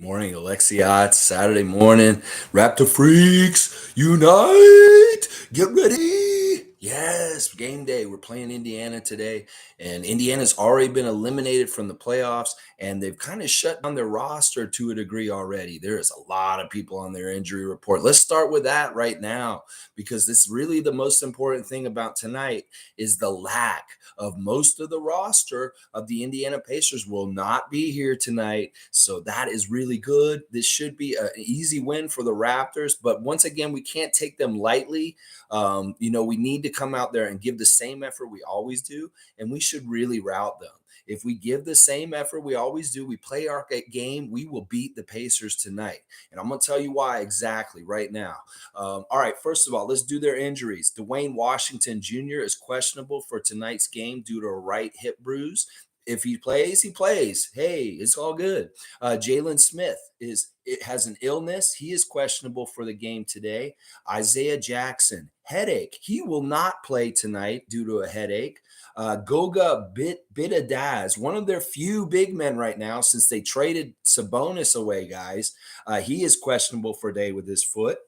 Morning, Alexiot. Saturday morning. Raptor Freaks, unite! Get ready! Yes, game day. We're playing Indiana today, and Indiana's already been eliminated from the playoffs, and they've kind of shut down their roster to a degree already. There is a lot of people on their injury report. Let's start with that right now, because this really the most important thing about tonight is the lack of most of the roster of the Indiana Pacers will not be here tonight. So that is really good. This should be an easy win for the Raptors. But once again, we can't take them lightly. We need to come out there and give the same effort we always do, and we should really route them. If we give the same effort we always do, we play our game, we will beat the Pacers tonight. And I'm going to tell you why exactly right now. All right, first of all, let's do their injuries. Dwayne Washington Jr. is questionable for tonight's game due to a right hip bruise. If he plays, he plays. Hey, it's all good. Jalen Smith has an illness. He is questionable for the game today. Isaiah Jackson, headache. He will not play tonight due to a headache. Goga Bitadaz, one of their few big men right now since they traded Sabonis away, guys. He is questionable for day with his foot.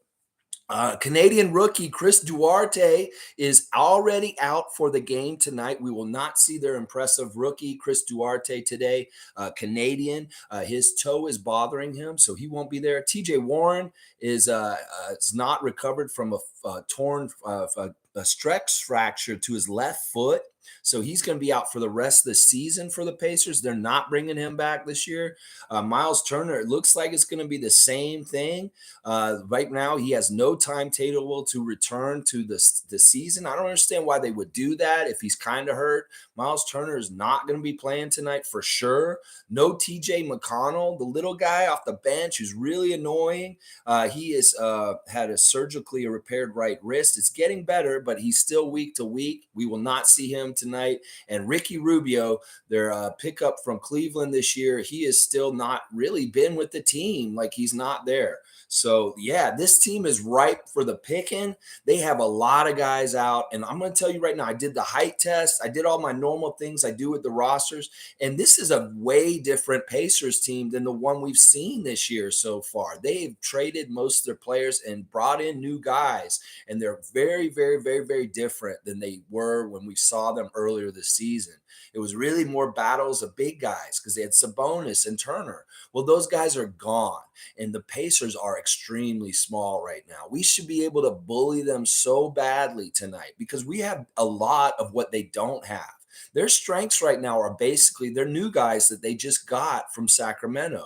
Canadian rookie Chris Duarte is already out for the game tonight. We will not see their impressive rookie Chris Duarte today. His toe is bothering him, so he won't be there. TJ Warren is not recovered from a torn a stress fracture to his left foot. So he's going to be out for the rest of the season for the Pacers. They're not bringing him back this year. Myles Turner, it looks like it's going to be the same thing. Right now, he has no timetable to return to the season. I don't understand why they would do that if he's kind of hurt. Myles Turner is not going to be playing tonight for sure. No TJ McConnell, the little guy off the bench who's really annoying. He has had a surgically repaired right wrist. It's getting better, but he's still week to week. We will not see him tonight. And Ricky Rubio, their pickup from Cleveland this year, he has still not really been with the team. Like he's not there. So, yeah, this team is ripe for the picking. They have a lot of guys out. And I'm going to tell you right now, I did the height test. I did all my normal things I do with the rosters. And this is a way different Pacers team than the one we've seen this year so far. They've traded most of their players and brought in new guys. And they're very, very, very, very different than they were when we saw them earlier this season. It was really more battles of big guys because they had Sabonis and Turner. Well, those guys are gone. And the Pacers are extremely small right now. We should be able to bully them so badly tonight because we have a lot of what they don't have. Their strengths right now are basically their new guys that they just got from Sacramento,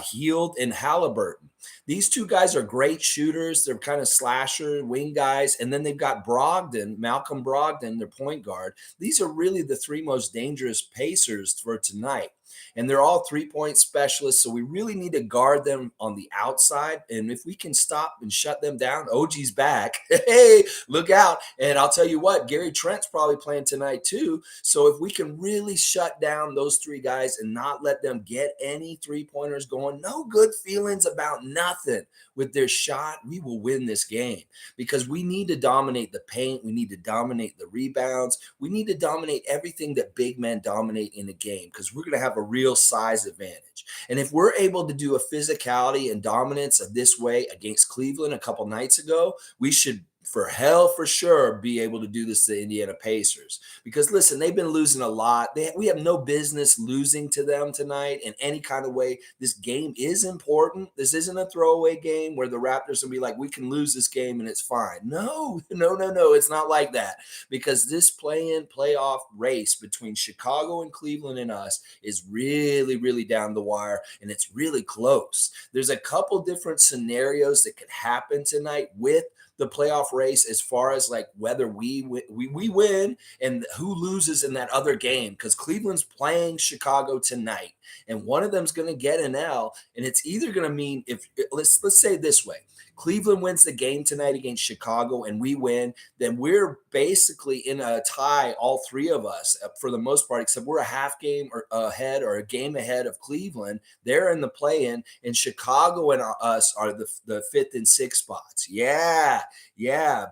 Hield and Haliburton. These two guys are great shooters. They're kind of slasher wing guys. And then they've got Brogdon, Malcolm Brogdon, their point guard. These are really the three most dangerous Pacers for tonight. And they're all 3-point specialists. So we really need to guard them on the outside. And if we can stop and shut them down, OG's back. Hey, look out. And I'll tell you what, Gary Trent's probably playing tonight too. So if we can really shut down those three guys and not let them get any 3-pointers going, no good feelings about nothing with their shot, we will win this game because we need to dominate the paint. We need to dominate the rebounds. We need to dominate everything that big men dominate in a game because we're going to have a real size advantage. And if we're able to do a physicality and dominance of this way against Cleveland a couple nights ago, we should for sure be able to do this to the Indiana Pacers because listen, they've been losing a lot. We have no business losing to them tonight in any kind of way. This game is important. This isn't a throwaway game where the Raptors will be like, we can lose this game and it's fine. No. It's not like that because this play-in playoff race between Chicago and Cleveland and us is really, really down the wire and it's really close. There's a couple different scenarios that could happen tonight with the playoff race as far as like whether we win and who loses in that other game because Cleveland's playing Chicago tonight and one of them's going to get an L and it's either going to mean if let's say it this way. Cleveland wins the game tonight against Chicago and we win, then we're basically in a tie, all three of us, for the most part, except we're a half game ahead or a game ahead of Cleveland. They're in the play-in, and Chicago and us are the fifth and sixth spots. Yeah.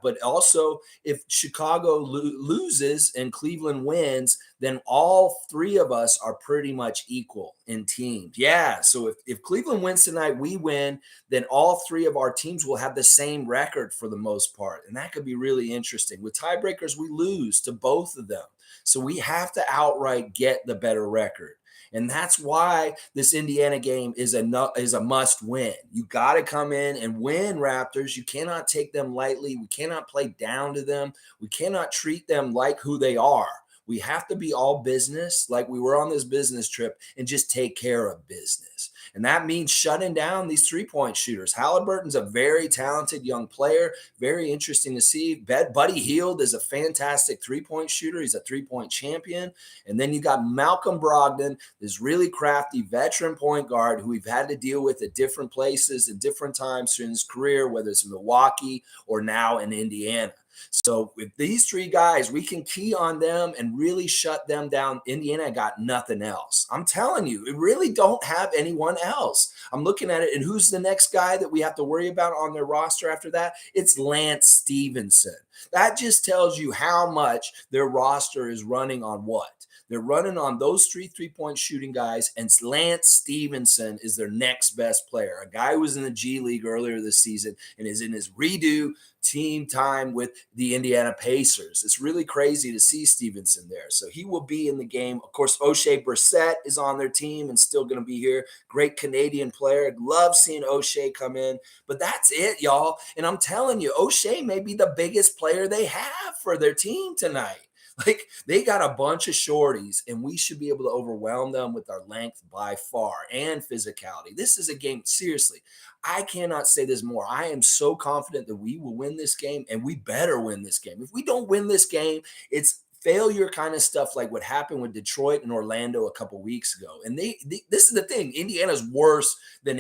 But also, if Chicago loses and Cleveland wins, then all three of us are pretty much equal in teams. Yeah. So if Cleveland wins tonight, we win, then all three of our teams will have the same record for the most part. And that could be really interesting. With tiebreakers, we lose to both of them. So we have to outright get the better record. And that's why this Indiana game is a must win. You got to come in and win, Raptors. You cannot take them lightly. We cannot play down to them. We cannot treat them like who they are. We have to be all business, like we were on this business trip, and just take care of business. And that means shutting down these three-point shooters. Haliburton's a very talented young player, very interesting to see. Buddy Hield is a fantastic three-point shooter. He's a three-point champion. And then you got Malcolm Brogdon, this really crafty veteran point guard who we've had to deal with at different places at different times in his career, whether it's in Milwaukee or now in Indiana. So with these three guys, we can key on them and really shut them down. Indiana got nothing else. I'm telling you, it really don't have anyone else. I'm looking at it, and who's the next guy that we have to worry about on their roster after that? It's Lance Stevenson. That just tells you how much their roster is running on what? They're running on those three-point shooting guys, and Lance Stevenson is their next best player, a guy who was in the G League earlier this season and is in his redo team time with the Indiana Pacers. It's really crazy to see Stevenson there. So he will be in the game. Of course, O'Shea Brissett is on their team and still going to be here. Great Canadian player. Love seeing O'Shea come in. But that's it, y'all. And I'm telling you, O'Shea may be the biggest player they have for their team tonight. Like, they got a bunch of shorties, and we should be able to overwhelm them with our length by far and physicality. This is a game, seriously, I cannot say this more. I am so confident that we will win this game, and we better win this game. If we don't win this game, it's failure kind of stuff like what happened with Detroit and Orlando a couple weeks ago. And this is the thing. Indiana's worse than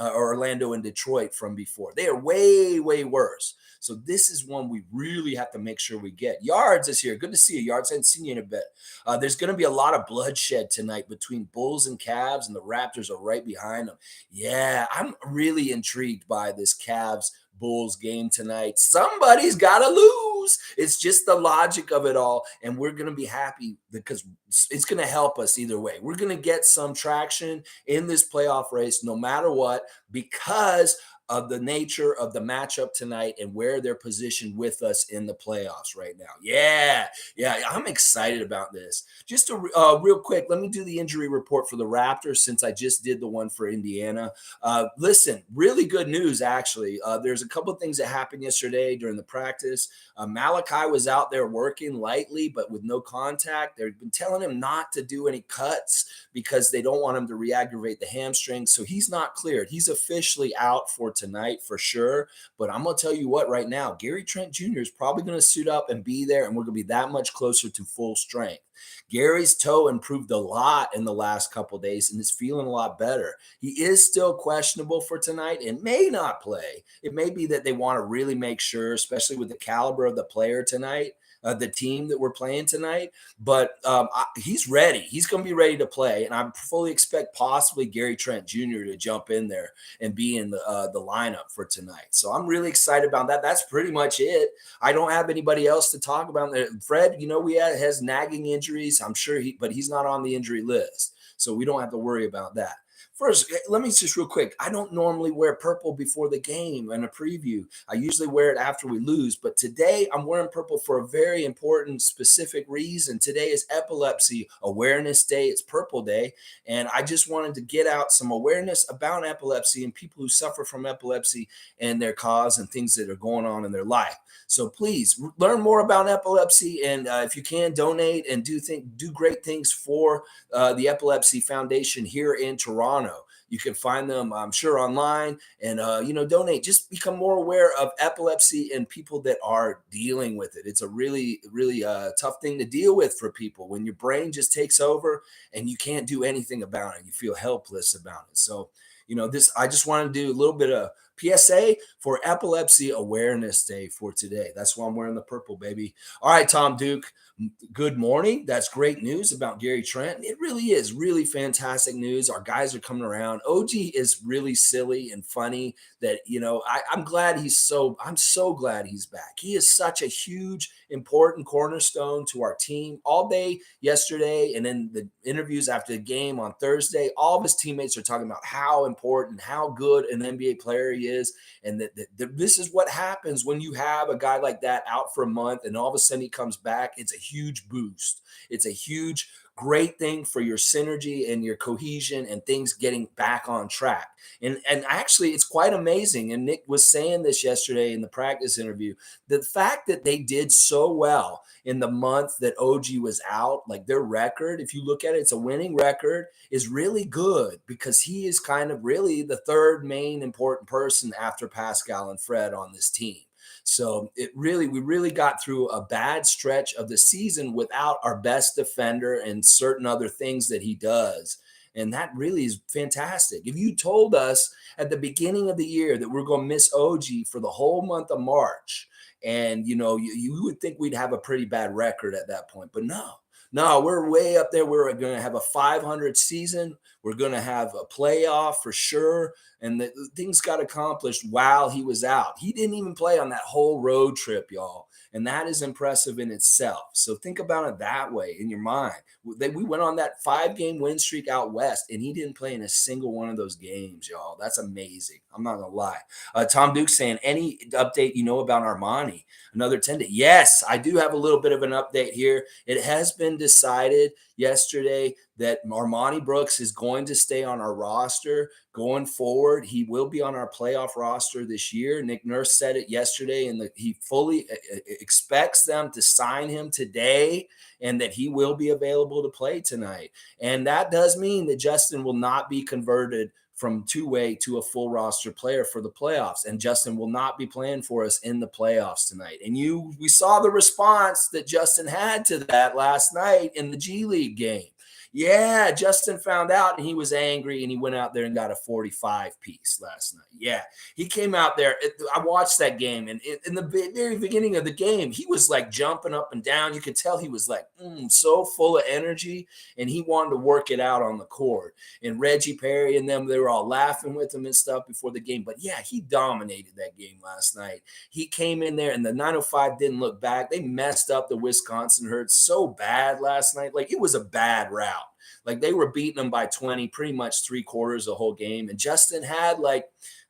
Orlando and Detroit from before. They are way, way worse. So this is one we really have to make sure we get. Yards is here. Good to see you, Yards. I haven't seen you in a bit. There's going to be a lot of bloodshed tonight between Bulls and Cavs, and the Raptors are right behind them. Yeah, I'm really intrigued by this Cavs Bulls game tonight. Somebody's got to lose. It's just the logic of it all, and we're going to be happy because it's going to help us either way. We're going to get some traction in this playoff race no matter what because of the nature of the matchup tonight and where they're positioned with us in the playoffs right now. Yeah, I'm excited about this. Just real quick, let me do the injury report for the Raptors since I just did the one for Indiana. Listen, really good news, actually. There's a couple of things that happened yesterday during the practice. Malachi was out there working lightly, but with no contact. They've been telling him not to do any cuts because they don't want him to re-aggravate the hamstring. So he's not cleared. He's officially out for tonight for sure. But I'm going to tell you what right now, Gary Trent Jr. is probably going to suit up and be there, and we're going to be that much closer to full strength. Gary's toe improved a lot in the last couple of days and is feeling a lot better. He is still questionable for tonight and may not play. It may be that they want to really make sure, especially with the caliber of the player tonight, the team that we're playing tonight. But he's ready. He's going to be ready to play. And I fully expect possibly Gary Trent Jr. to jump in there and be in the lineup for tonight. So I'm really excited about that. That's pretty much it. I don't have anybody else to talk about. Fred, has nagging injuries. I'm sure but he's not on the injury list. So we don't have to worry about that. First, let me just real quick. I don't normally wear purple before the game and a preview. I usually wear it after we lose. But today I'm wearing purple for a very important, specific reason. Today is Epilepsy Awareness Day. It's Purple Day. And I just wanted to get out some awareness about epilepsy and people who suffer from epilepsy and their cause and things that are going on in their life. So please learn more about epilepsy. And if you can, donate and do great things for the Epilepsy Foundation here in Toronto. You can find them, I'm sure, online and, donate. Just become more aware of epilepsy and people that are dealing with it. It's a really, really tough thing to deal with for people when your brain just takes over and you can't do anything about it. You feel helpless about it. So, I just want to do a little bit of PSA for Epilepsy Awareness Day for today. That's why I'm wearing the purple, baby. All right, Tom Duke. Good morning. That's great news about Gary Trent. It really is really fantastic news. Our guys are coming around. OG is really silly and funny that, I'm so glad he's back. He is such a huge, important cornerstone to our team all day yesterday. And then the interviews after the game on Thursday, all of his teammates are talking about how important, how good an NBA player he is. And that this is what happens when you have a guy like that out for a month and all of a sudden he comes back. It's a huge boost. It's a huge, great thing for your synergy and your cohesion and things getting back on track. And actually, it's quite amazing. And Nick was saying this yesterday in the practice interview. The fact that they did so well in the month that OG was out, like their record, if you look at it, it's a winning record, is really good because he is kind of really the third main important person after Pascal and Fred on this team. So we really got through a bad stretch of the season without our best defender and certain other things that he does. And that really is fantastic. If you told us at the beginning of the year that we're going to miss OG for the whole month of March, and you would think we'd have a pretty bad record at that point, but no, we're way up there. We're going to have a 500 season. We're going to have a playoff for sure. And the things got accomplished while he was out. He didn't even play on that whole road trip, y'all. And that is impressive in itself. So think about it that way in your mind. We went on that 5-game win streak out west, and he didn't play in a single one of those games, y'all. That's amazing. I'm not going to lie. Tom Duke saying, any update about Armani? Another 10-day. Yes, I do have a little bit of an update here. It has been decided yesterday that Armani Brooks is going to stay on our roster going forward. He will be on our playoff roster this year. Nick Nurse said it yesterday, and he fully expects them to sign him today and that he will be available to play tonight. And that does mean that Justin will not be converted from two-way to a full roster player for the playoffs. And Justin will not be playing for us in the playoffs tonight. And we saw the response that Justin had to that last night in the G League game. Yeah, Justin found out and he was angry and he went out there and got a 45 piece last night. Yeah, he came out there. I watched that game, and in the very beginning of the game, he was like jumping up and down. You could tell he was like so full of energy, and he wanted to work it out on the court. And Reggie Perry and them, they were all laughing with him and stuff before the game. But yeah, he dominated that game last night. He came in there and the 905 didn't look back. They messed up the Wisconsin Herd so bad last night. Like it was a bad route. Like they were beating them by 20 pretty much 3/4 the whole game. And Justin had like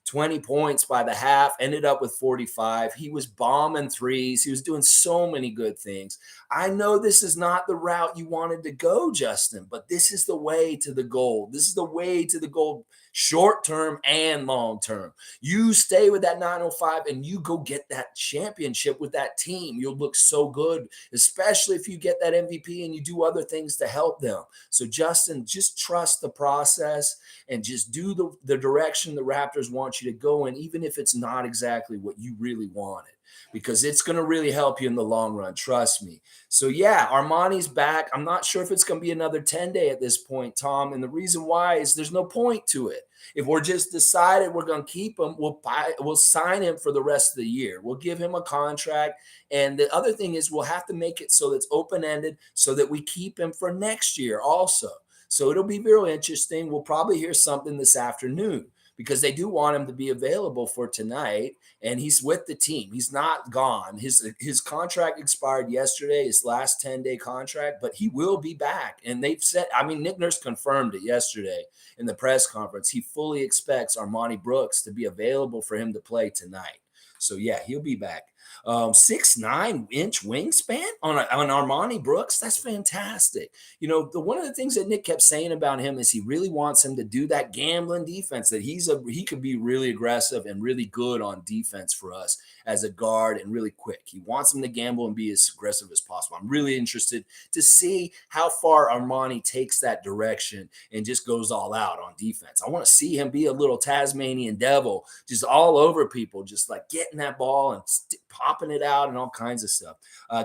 20 points by the half, ended up with 45. He was bombing threes. He was doing so many good things. I know this is not the route you wanted to go, Justin, but this is the way to the goal. This is the way to the goal, short term and long term. You stay with that 905 and you go get that championship with that team. You'll look so good, especially if you get that MVP and you do other things to help them. So, Justin, just trust the process and just do the direction the Raptors want you to go in, even if it's not exactly what you really wanted, because it's going to really help you in the long run. Trust me. So, yeah, Armani's back. I'm not sure if it's going to be another 10-day at this point, Tom. And the reason why is there's no point to it. If we're just decided we're going to keep him, we'll sign him for the rest of the year. We'll give him a contract. And the other thing is we'll have to make it so it's open-ended so that we keep him for next year also. So it'll be very interesting. We'll probably hear something this afternoon because they do want him to be available for tonight, and he's with the team. He's not gone. His contract expired yesterday, his last 10-day contract, but he will be back. And they've said, Nick Nurse confirmed it yesterday in the press conference. He fully expects Armani Brooks to be available for him to play tonight. So, yeah, he'll be back. 6'9" wingspan on Armani Brooks. That's fantastic. One of the things that Nick kept saying about him is he really wants him to do that gambling defense, that he could be really aggressive and really good on defense for us as a guard and really quick. He wants him to gamble and be as aggressive as possible. I'm really interested to see how far Armani takes that direction and just goes all out on defense. I want to see him be a little Tasmanian devil, just all over people, just like getting that ball and popping it out and all kinds of stuff.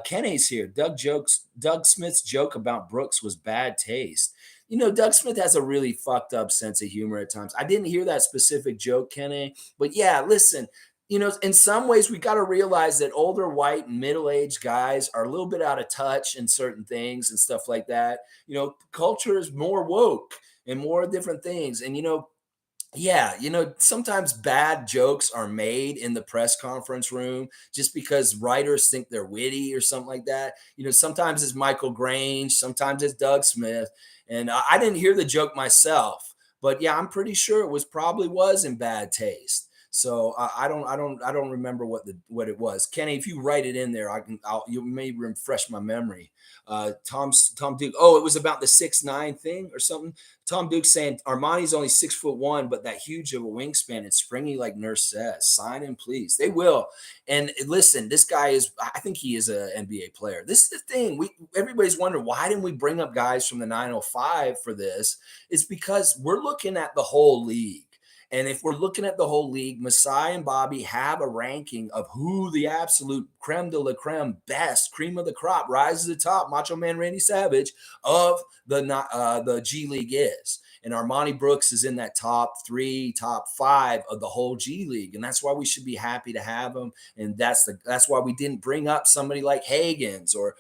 Kenny's here. Doug Smith's joke about Brooks was bad taste. Doug Smith has a really fucked up sense of humor at times. I didn't hear that specific joke, Kenny, but yeah, listen, in some ways, we got to realize that older white and middle-aged guys are a little bit out of touch in certain things and stuff like that. Culture is more woke and more different things. And, yeah, sometimes bad jokes are made in the press conference room just because writers think they're witty or something like that. Sometimes it's Michael Grange, sometimes it's Doug Smith. And I didn't hear the joke myself, but yeah, I'm pretty sure it was in bad taste. So I don't remember what it was. Kenny, if you write it in there, you may refresh my memory. Tom Duke. Oh, it was about the 6'9" thing or something. Tom Duke saying Armani's only 6'1", but that huge of a wingspan and springy, like Nurse says. Sign him, please. They will. And listen, this guy I think he is an NBA player. This is the thing. Everybody's wondering, why didn't we bring up guys from the 905 for this? It's because we're looking at the whole league. And if we're looking at the whole league, Masai and Bobby have a ranking of who the absolute creme de la creme, best cream of the crop, rise to the top, Macho Man Randy Savage of the G League is. And Armani Brooks is in that top 3, top 5 of the whole G League, and that's why we should be happy to have him. And that's why we didn't bring up somebody like Hagens or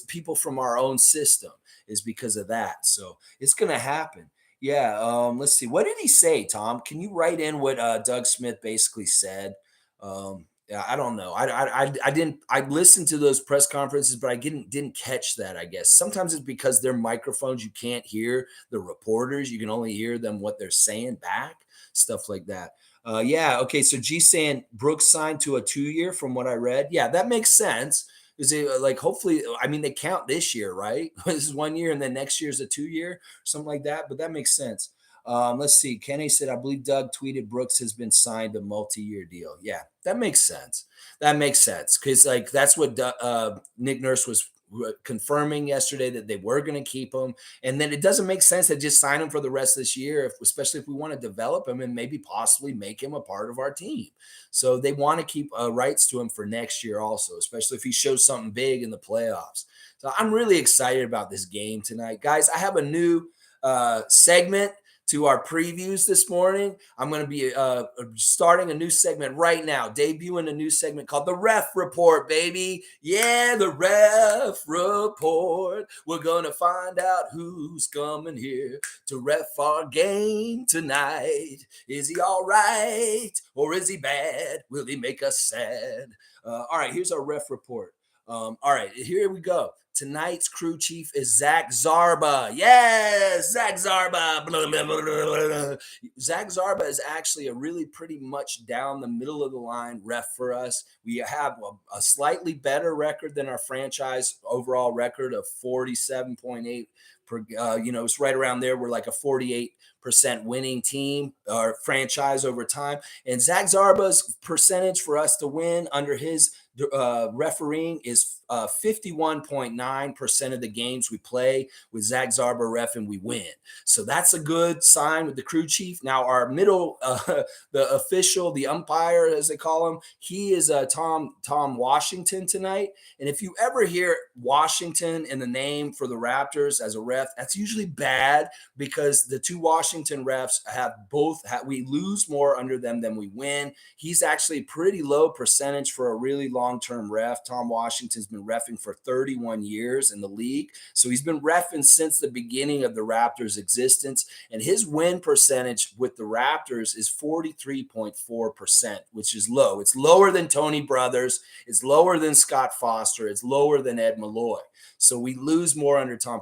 people from our own system, is because of that. So it's gonna happen. Yeah, let's see. What did he say, Tom? Can you write in what Doug Smith basically said? Yeah, I don't know. I didn't. I listened to those press conferences, but I didn't catch that. I guess sometimes it's because they're microphones. You can't hear the reporters. You can only hear them what they're saying back, stuff like that. Yeah. Okay. So G saying Brooks signed to a 2-year from what I read. Yeah, that makes sense. Is it like hopefully? I mean, they count this year, right? This is 1 year, and then next year's a 2-year, something like that. But that makes sense. Let's see. Kenny said, I believe Doug tweeted Brooks has been signed a multi-year deal. Yeah, that makes sense. That makes sense because like that's what Nick Nurse was confirming yesterday, that they were going to keep him, and then it doesn't make sense to just sign him for the rest of this year, especially if we want to develop him and maybe possibly make him a part of our team. So they want to keep rights to him for next year also, especially if he shows something big in the playoffs. So I'm really excited about this game tonight, guys. I have a new segment to our previews this morning. I'm going to be starting a new segment right now, debuting a new segment called the Ref Report, baby. Yeah, the Ref Report. We're going to find out who's coming here to ref our game tonight. Is he all right or is he bad? Will he make us sad? All right, here's our Ref Report. All right, here we go. Tonight's crew chief is Zach Zarba. Yes, Zach Zarba. Blah, blah, blah, blah. Zach Zarba is actually a really pretty much down the middle of the line ref for us. We have a slightly better record than our franchise overall record of 47.8. It's right around there. We're like a 48% winning team or franchise over time. And Zach Zarba's percentage for us to win under his refereeing is 51.9% of the games we play with Zach Zarba ref and we win. So that's a good sign with the crew chief. Now our middle, the official, the umpire, as they call him, he is Tom Washington tonight. And if you ever hear Washington in the name for the Raptors as a ref, that's usually bad because the two Washington refs we lose more under them than we win. He's actually pretty low percentage for a really long-term ref. Tom Washington's been reffing for 31 years in the league. So he's been reffing since the beginning of the Raptors' existence. And his win percentage with the Raptors is 43.4%, which is low. It's lower than Tony Brothers. It's lower than Scott Foster. It's lower than Ed Malloy. So we lose more under Tom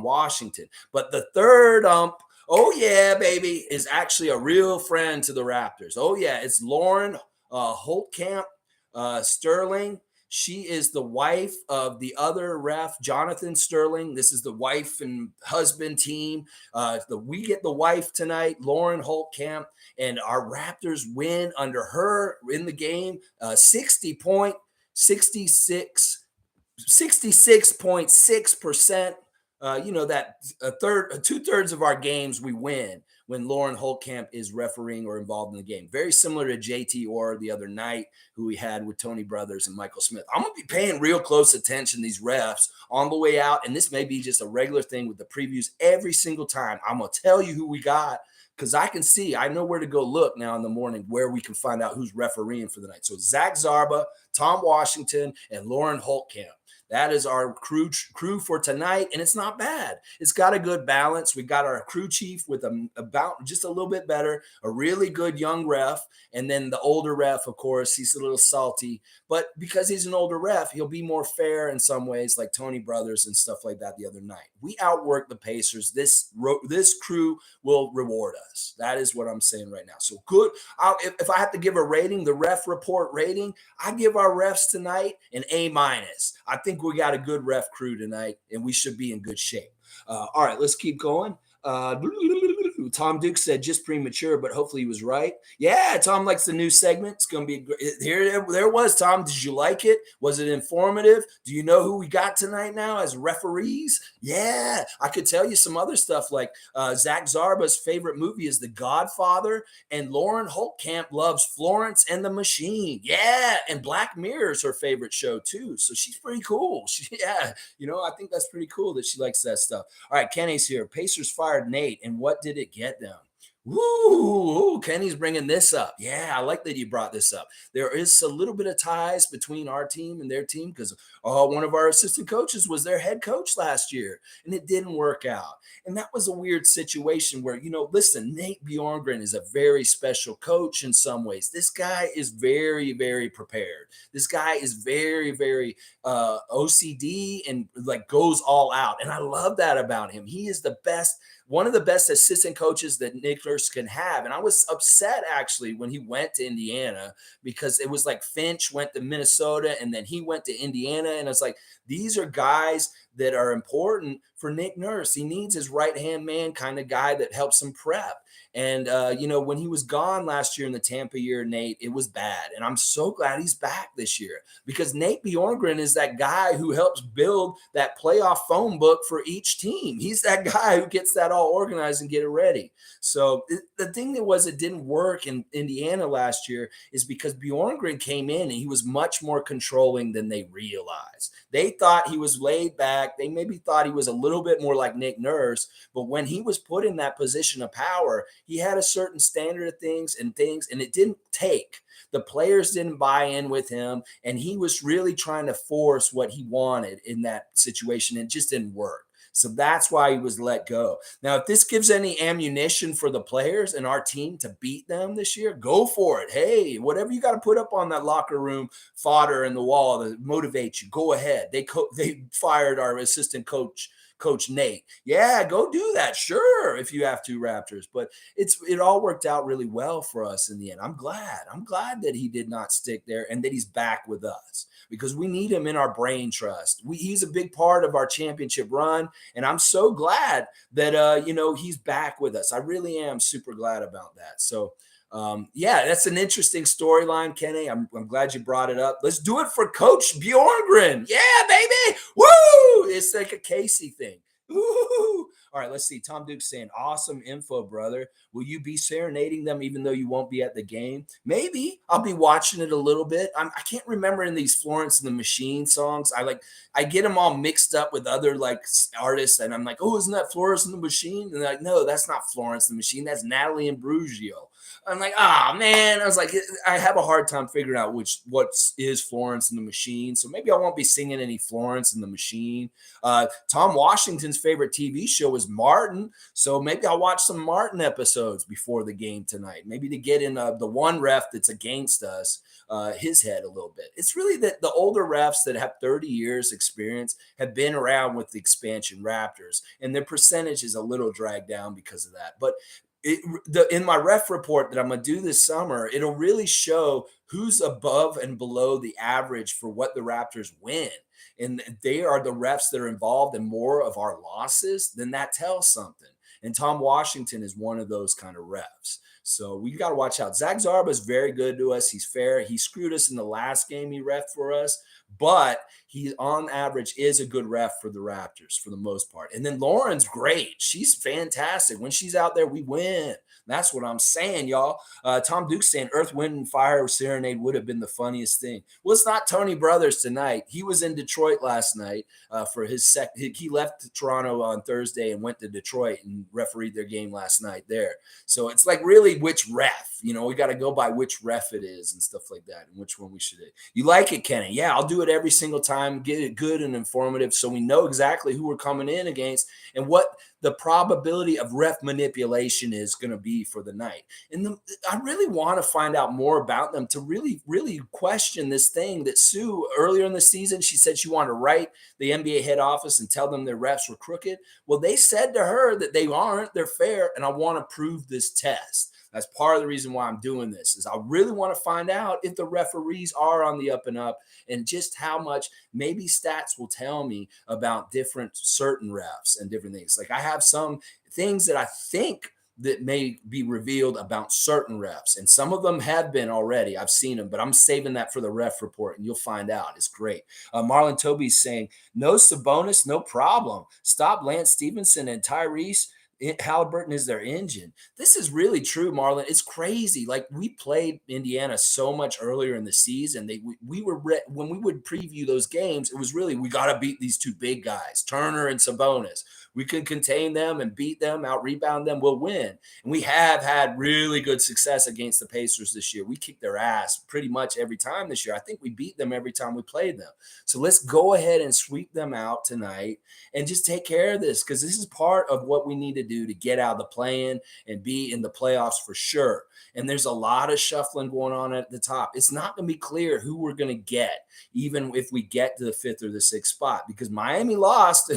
Washington. But the third ump, oh yeah, baby, is actually a real friend to the Raptors. Oh yeah, it's Lauren Holtkamp Sterling. She is the wife of the other ref, Jonathan Sterling. This is the wife and husband team. We get the wife tonight, Lauren Holtkamp, and our Raptors win under her in the game, 66.6%. That 2/3 of our games we win when Lauren Holtkamp is refereeing or involved in the game. Very similar to JT Orr the other night, who we had with Tony Brothers and Michael Smith. I'm going to be paying real close attention to these refs on the way out, and this may be just a regular thing with the previews every single time. I'm going to tell you who we got, because I know where to go look now in the morning where we can find out who's refereeing for the night. So Zach Zarba, Tom Washington, and Lauren Holtkamp. That is our crew for tonight, and it's not bad. It's got a good balance. We got our crew chief with about just a little bit better, a really good young ref, and then the older ref, of course, he's a little salty, but because he's an older ref, he'll be more fair in some ways, like Tony Brothers and stuff like that the other night. We outworked the Pacers. This crew will reward us. That is what I'm saying right now. So good. If I have to give a rating, the ref report rating, I give our refs tonight an A-. I think we got a good ref crew tonight, and we should be in good shape. All right, let's keep going. Tom Duke said just premature, but hopefully he was right. Yeah, Tom likes the new segment. It's going to be great. There was, Tom. Did you like it? Was it informative? Do you know who we got tonight now as referees? Yeah, I could tell you some other stuff like Zach Zarba's favorite movie is The Godfather, and Lauren Holtkamp loves Florence and the Machine. Yeah, and Black Mirror is her favorite show too. So she's pretty cool. I think that's pretty cool that she likes that stuff. All right, Kenny's here. Pacers fired Nate, and what did it get them? Woo! Kenny's bringing this up. Yeah, I like that you brought this up. There is a little bit of ties between our team and their team because one of our assistant coaches was their head coach last year, and it didn't work out. And that was a weird situation where, listen, Nate Bjorkgren is a very special coach in some ways. This guy is very, very prepared. This guy is very, very OCD and like goes all out. And I love that about him. He is the best. One of the best assistant coaches that Nick Nurse can have. And I was upset actually when he went to Indiana because it was like Finch went to Minnesota and then he went to Indiana. And it's like, these are guys that are important for Nick Nurse. He needs his right-hand man kind of guy that helps him prep. And, when he was gone last year in the Tampa year, Nate, it was bad. And I'm so glad he's back this year because Nate Bjorkgren is that guy who helps build that playoff phone book for each team. He's that guy who gets that all organized and get it ready. So the thing that was it didn't work in Indiana last year is because Bjorkgren came in and he was much more controlling than they realized. They thought he was laid back. They maybe thought he was a little bit more like Nick Nurse, but when he was put in that position of power, he had a certain standard of things, and it didn't take. The players didn't buy in with him, and he was really trying to force what he wanted in that situation. It just didn't work. So that's why he was let go. Now, if this gives any ammunition for the players and our team to beat them this year, go for it. Hey, whatever you got to put up on that locker room fodder in the wall to motivate you, go ahead. They fired our assistant coach, Coach Nate. Yeah, go do that. Sure, if you have to, Raptors. But it all worked out really well for us in the end. I'm glad. I'm glad that he did not stick there and that he's back with us because we need him in our brain trust. He's a big part of our championship run, and I'm so glad that he's back with us. I really am super glad about that. So that's an interesting storyline, Kenny. I'm glad you brought it up. Let's do it for Coach Bjorkgren. Yeah, baby. Woo! It's like a Casey thing. Woo! All right, let's see. Tom Duke's saying, awesome info, brother. Will you be serenading them even though you won't be at the game? Maybe. I'll be watching it a little bit. I can't remember in these Florence and the Machine songs. I get them all mixed up with other like artists, and I'm like, oh, isn't that Florence and the Machine? And they're like, no, that's not Florence and the Machine. That's Natalie and Brugio. I'm like, man. I was like, I have a hard time figuring out what is Florence and the Machine. So maybe I won't be singing any Florence and the Machine. Tom Washington's favorite TV show is Martin. So maybe I'll watch some Martin episodes before the game tonight. Maybe to get in the one ref that's against us, his head a little bit. It's really that the older refs that have 30 years experience have been around with the expansion Raptors, and their percentage is a little dragged down because of that. But in my ref report that I'm going to do this summer, it'll really show who's above and below the average for what the Raptors win. And they are the refs that are involved in more of our losses, then that tells something. And Tom Washington is one of those kind of refs. So we got to watch out. Zach Zarba is very good to us. He's fair. He screwed us in the last game he ref for us, but he on average is a good ref for the Raptors for the most part. And then Lauren's great. She's fantastic. When she's out there, we win. That's what I'm saying, y'all. Tom Duke's saying Earth, Wind, and Fire Serenade would have been the funniest thing. Well, it's not Tony Brothers tonight. He was in Detroit last night for his he left Toronto on Thursday and went to Detroit and refereed their game last night there. So it's like really which ref, we got to go by which ref it is and stuff like that and which one we should. You like it, Kenny? Yeah, I'll do it every single time. Get it good and informative so we know exactly who we're coming in against and what the probability of ref manipulation is going to be for the night. And I really want to find out more about them to really, really question this thing that Sue earlier in the season, she said she wanted to write the NBA head office and tell them their refs were crooked. Well, they said to her that they aren't, they're fair. And I want to prove this test. That's part of the reason why I'm doing this is I really want to find out if the referees are on the up and up and just how much maybe stats will tell me about different certain refs and different things. Like I have some things that I think that may be revealed about certain refs. And some of them have been already. I've seen them, but I'm saving that for the ref report and you'll find out. It's great. Marlon Toby's saying, no Sabonis, no problem. Stop Lance Stevenson and Tyrese. Haliburton is their engine. This is really true, Marlon. It's crazy. Like we played Indiana so much earlier in the season. We were when we would preview those games, it was really we got to beat these two big guys, Turner and Sabonis. We could contain them and beat them, out rebound them, we'll win. And we have had really good success against the Pacers this year. We kicked their ass pretty much every time this year. I think we beat them every time we played them. So let's go ahead and sweep them out tonight and just take care of this because this is part of what we need to do to get out of the play-in and be in the playoffs for sure. And there's a lot of shuffling going on at the top. It's not going to be clear who we're going to get, even if we get to the 5th or the 6th spot, because Miami lost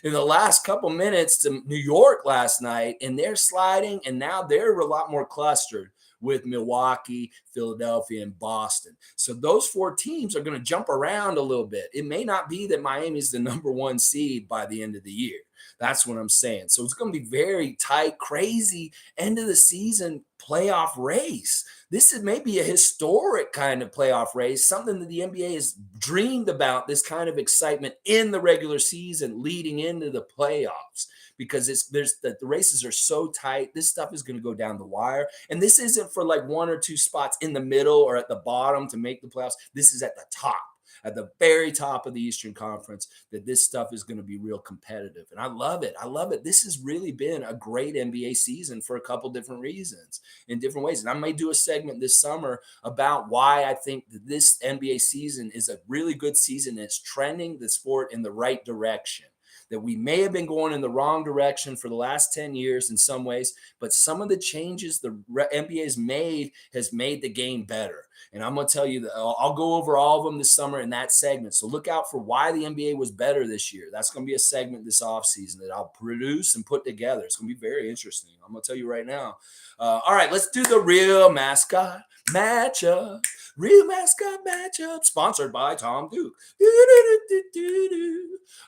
in the last couple minutes to New York last night, and they're sliding, and now they're a lot more clustered with Milwaukee, Philadelphia, and Boston. So those 4 teams are going to jump around a little bit. It may not be that Miami's the number 1 seed by the end of the year. That's what I'm saying. So it's going to be very tight, crazy end of the season playoff race. This is maybe a historic kind of playoff race, something that the NBA has dreamed about, this kind of excitement in the regular season leading into the playoffs, because the races are so tight. This stuff is going to go down the wire. And this isn't for like 1 or 2 spots in the middle or at the bottom to make the playoffs. This is at the top. At the very top of the Eastern Conference, that this stuff is going to be real competitive. And I love it. I love it. This has really been a great NBA season for a couple different reasons in different ways. And I may do a segment this summer about why I think that this NBA season is a really good season. It's trending the sport in the right direction. That we may have been going in the wrong direction for the last 10 years in some ways, but some of the changes the NBA has made the game better. And I'm going to tell you that I'll go over all of them this summer in that segment. So look out for why the NBA was better this year. That's going to be a segment this offseason that I'll produce and put together. It's going to be very interesting. I'm going to tell you right now. All right, let's do the Real Mascot Matchup. Real Mascot Matchup, sponsored by Tom Duke.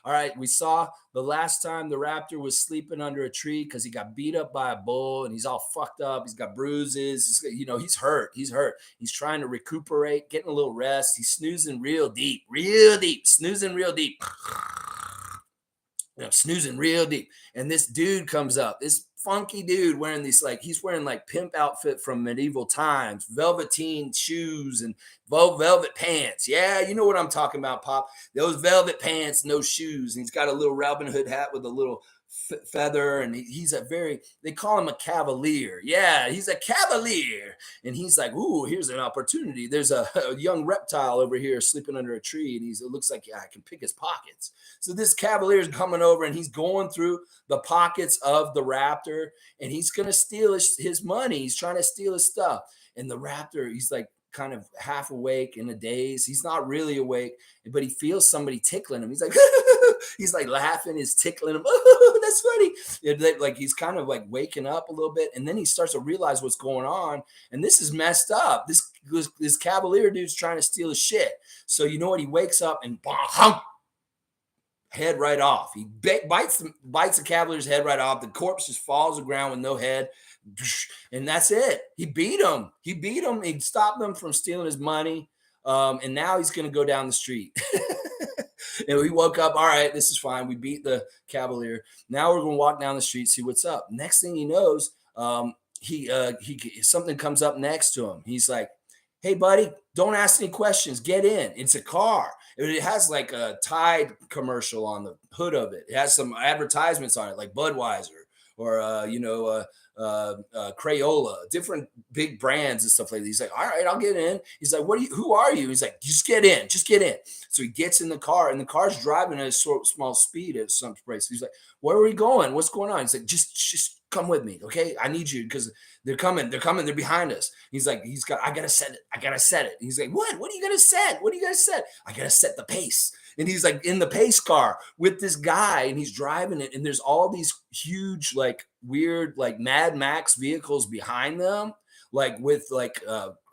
All right, we saw the last time the Raptor was sleeping under a tree because he got beat up by a bull and he's all fucked up. He's got bruises. He's hurt. He's trying to recuperate, getting a little rest. He's snoozing real deep, snoozing real deep. Snoozing real deep. And this dude comes up, this funky dude wearing he's wearing like pimp outfit from medieval times, velveteen shoes and velvet pants. Yeah, you know what I'm talking about, Pop. Those velvet pants, no shoes. And he's got a little Robin Hood hat with a little feather, and they call him a cavalier. Yeah, he's a cavalier. And he's like, ooh, here's an opportunity. There's a young reptile over here sleeping under a tree, and it looks like I can pick his pockets. So this cavalier is coming over, and he's going through the pockets of the Raptor, and he's going to steal his money. He's trying to steal his stuff. And the Raptor, he's like kind of half awake in a daze. He's not really awake, but he feels somebody tickling him. He's like, he's like laughing, he's tickling him. Oh, that's funny. Like he's kind of like waking up a little bit, and then he starts to realize what's going on. And this is messed up. This cavalier dude's trying to steal his shit. So you know what? He wakes up and head right off. He bites the cavalier's head right off. The corpse just falls to the ground with no head. And that's it. He beat him. He stopped them from stealing his money. And now he's going to go down the street. And we woke up. All right, this is fine. We beat the Cavalier. Now we're going to walk down the street, see what's up. Next thing he knows, he something comes up next to him. He's like, "Hey, buddy, don't ask any questions. Get in. It's a car. It has like a Tide commercial on the hood of it. It has some advertisements on it, like Budweiser or Crayola, different big brands and stuff like that." He's like, "All right, I'll get in." He's like, Who are you?" He's like, "Just get in. Just get in." So he gets in the car, and the car's driving at a small speed at some place. He's like, "Where are we going? What's going on?" He's like, Just come with me, okay? I need you because they're coming. They're coming. They're behind us." He's like, I gotta set it. I gotta set it. He's like, "What? What are you gonna set? What are you gonna set?" "I gotta set the pace." And he's like in the pace car with this guy, and he's driving it. And there's all these huge, like weird, like Mad Max vehicles behind them, like with like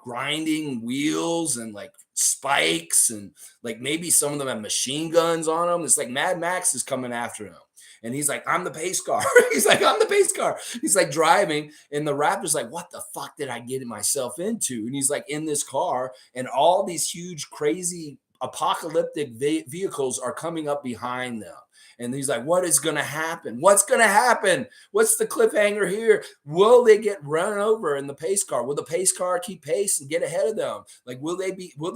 grinding wheels and like spikes, and like maybe some of them have machine guns on them. It's like Mad Max is coming after him. And he's like, "I'm the pace car." He's like, "I'm the pace car." He's like driving, and the Raptor's like, "What the fuck did I get myself into?" And he's like in this car, and all these huge, crazy, apocalyptic vehicles are coming up behind them. And he's like, "What is going to happen? What's going to happen? What's the cliffhanger here? Will they get run over in the pace car? Will the pace car keep pace and get ahead of them? Like, will the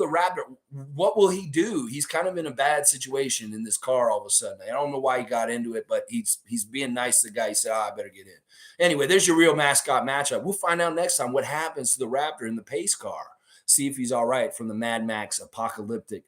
Raptor, what will he do?" He's kind of in a bad situation in this car all of a sudden. I don't know why he got into it, but he's being nice to the guy. He said, "I better get in." Anyway, there's your real mascot matchup. We'll find out next time what happens to the Raptor in the pace car. See if he's all right from the Mad Max apocalyptic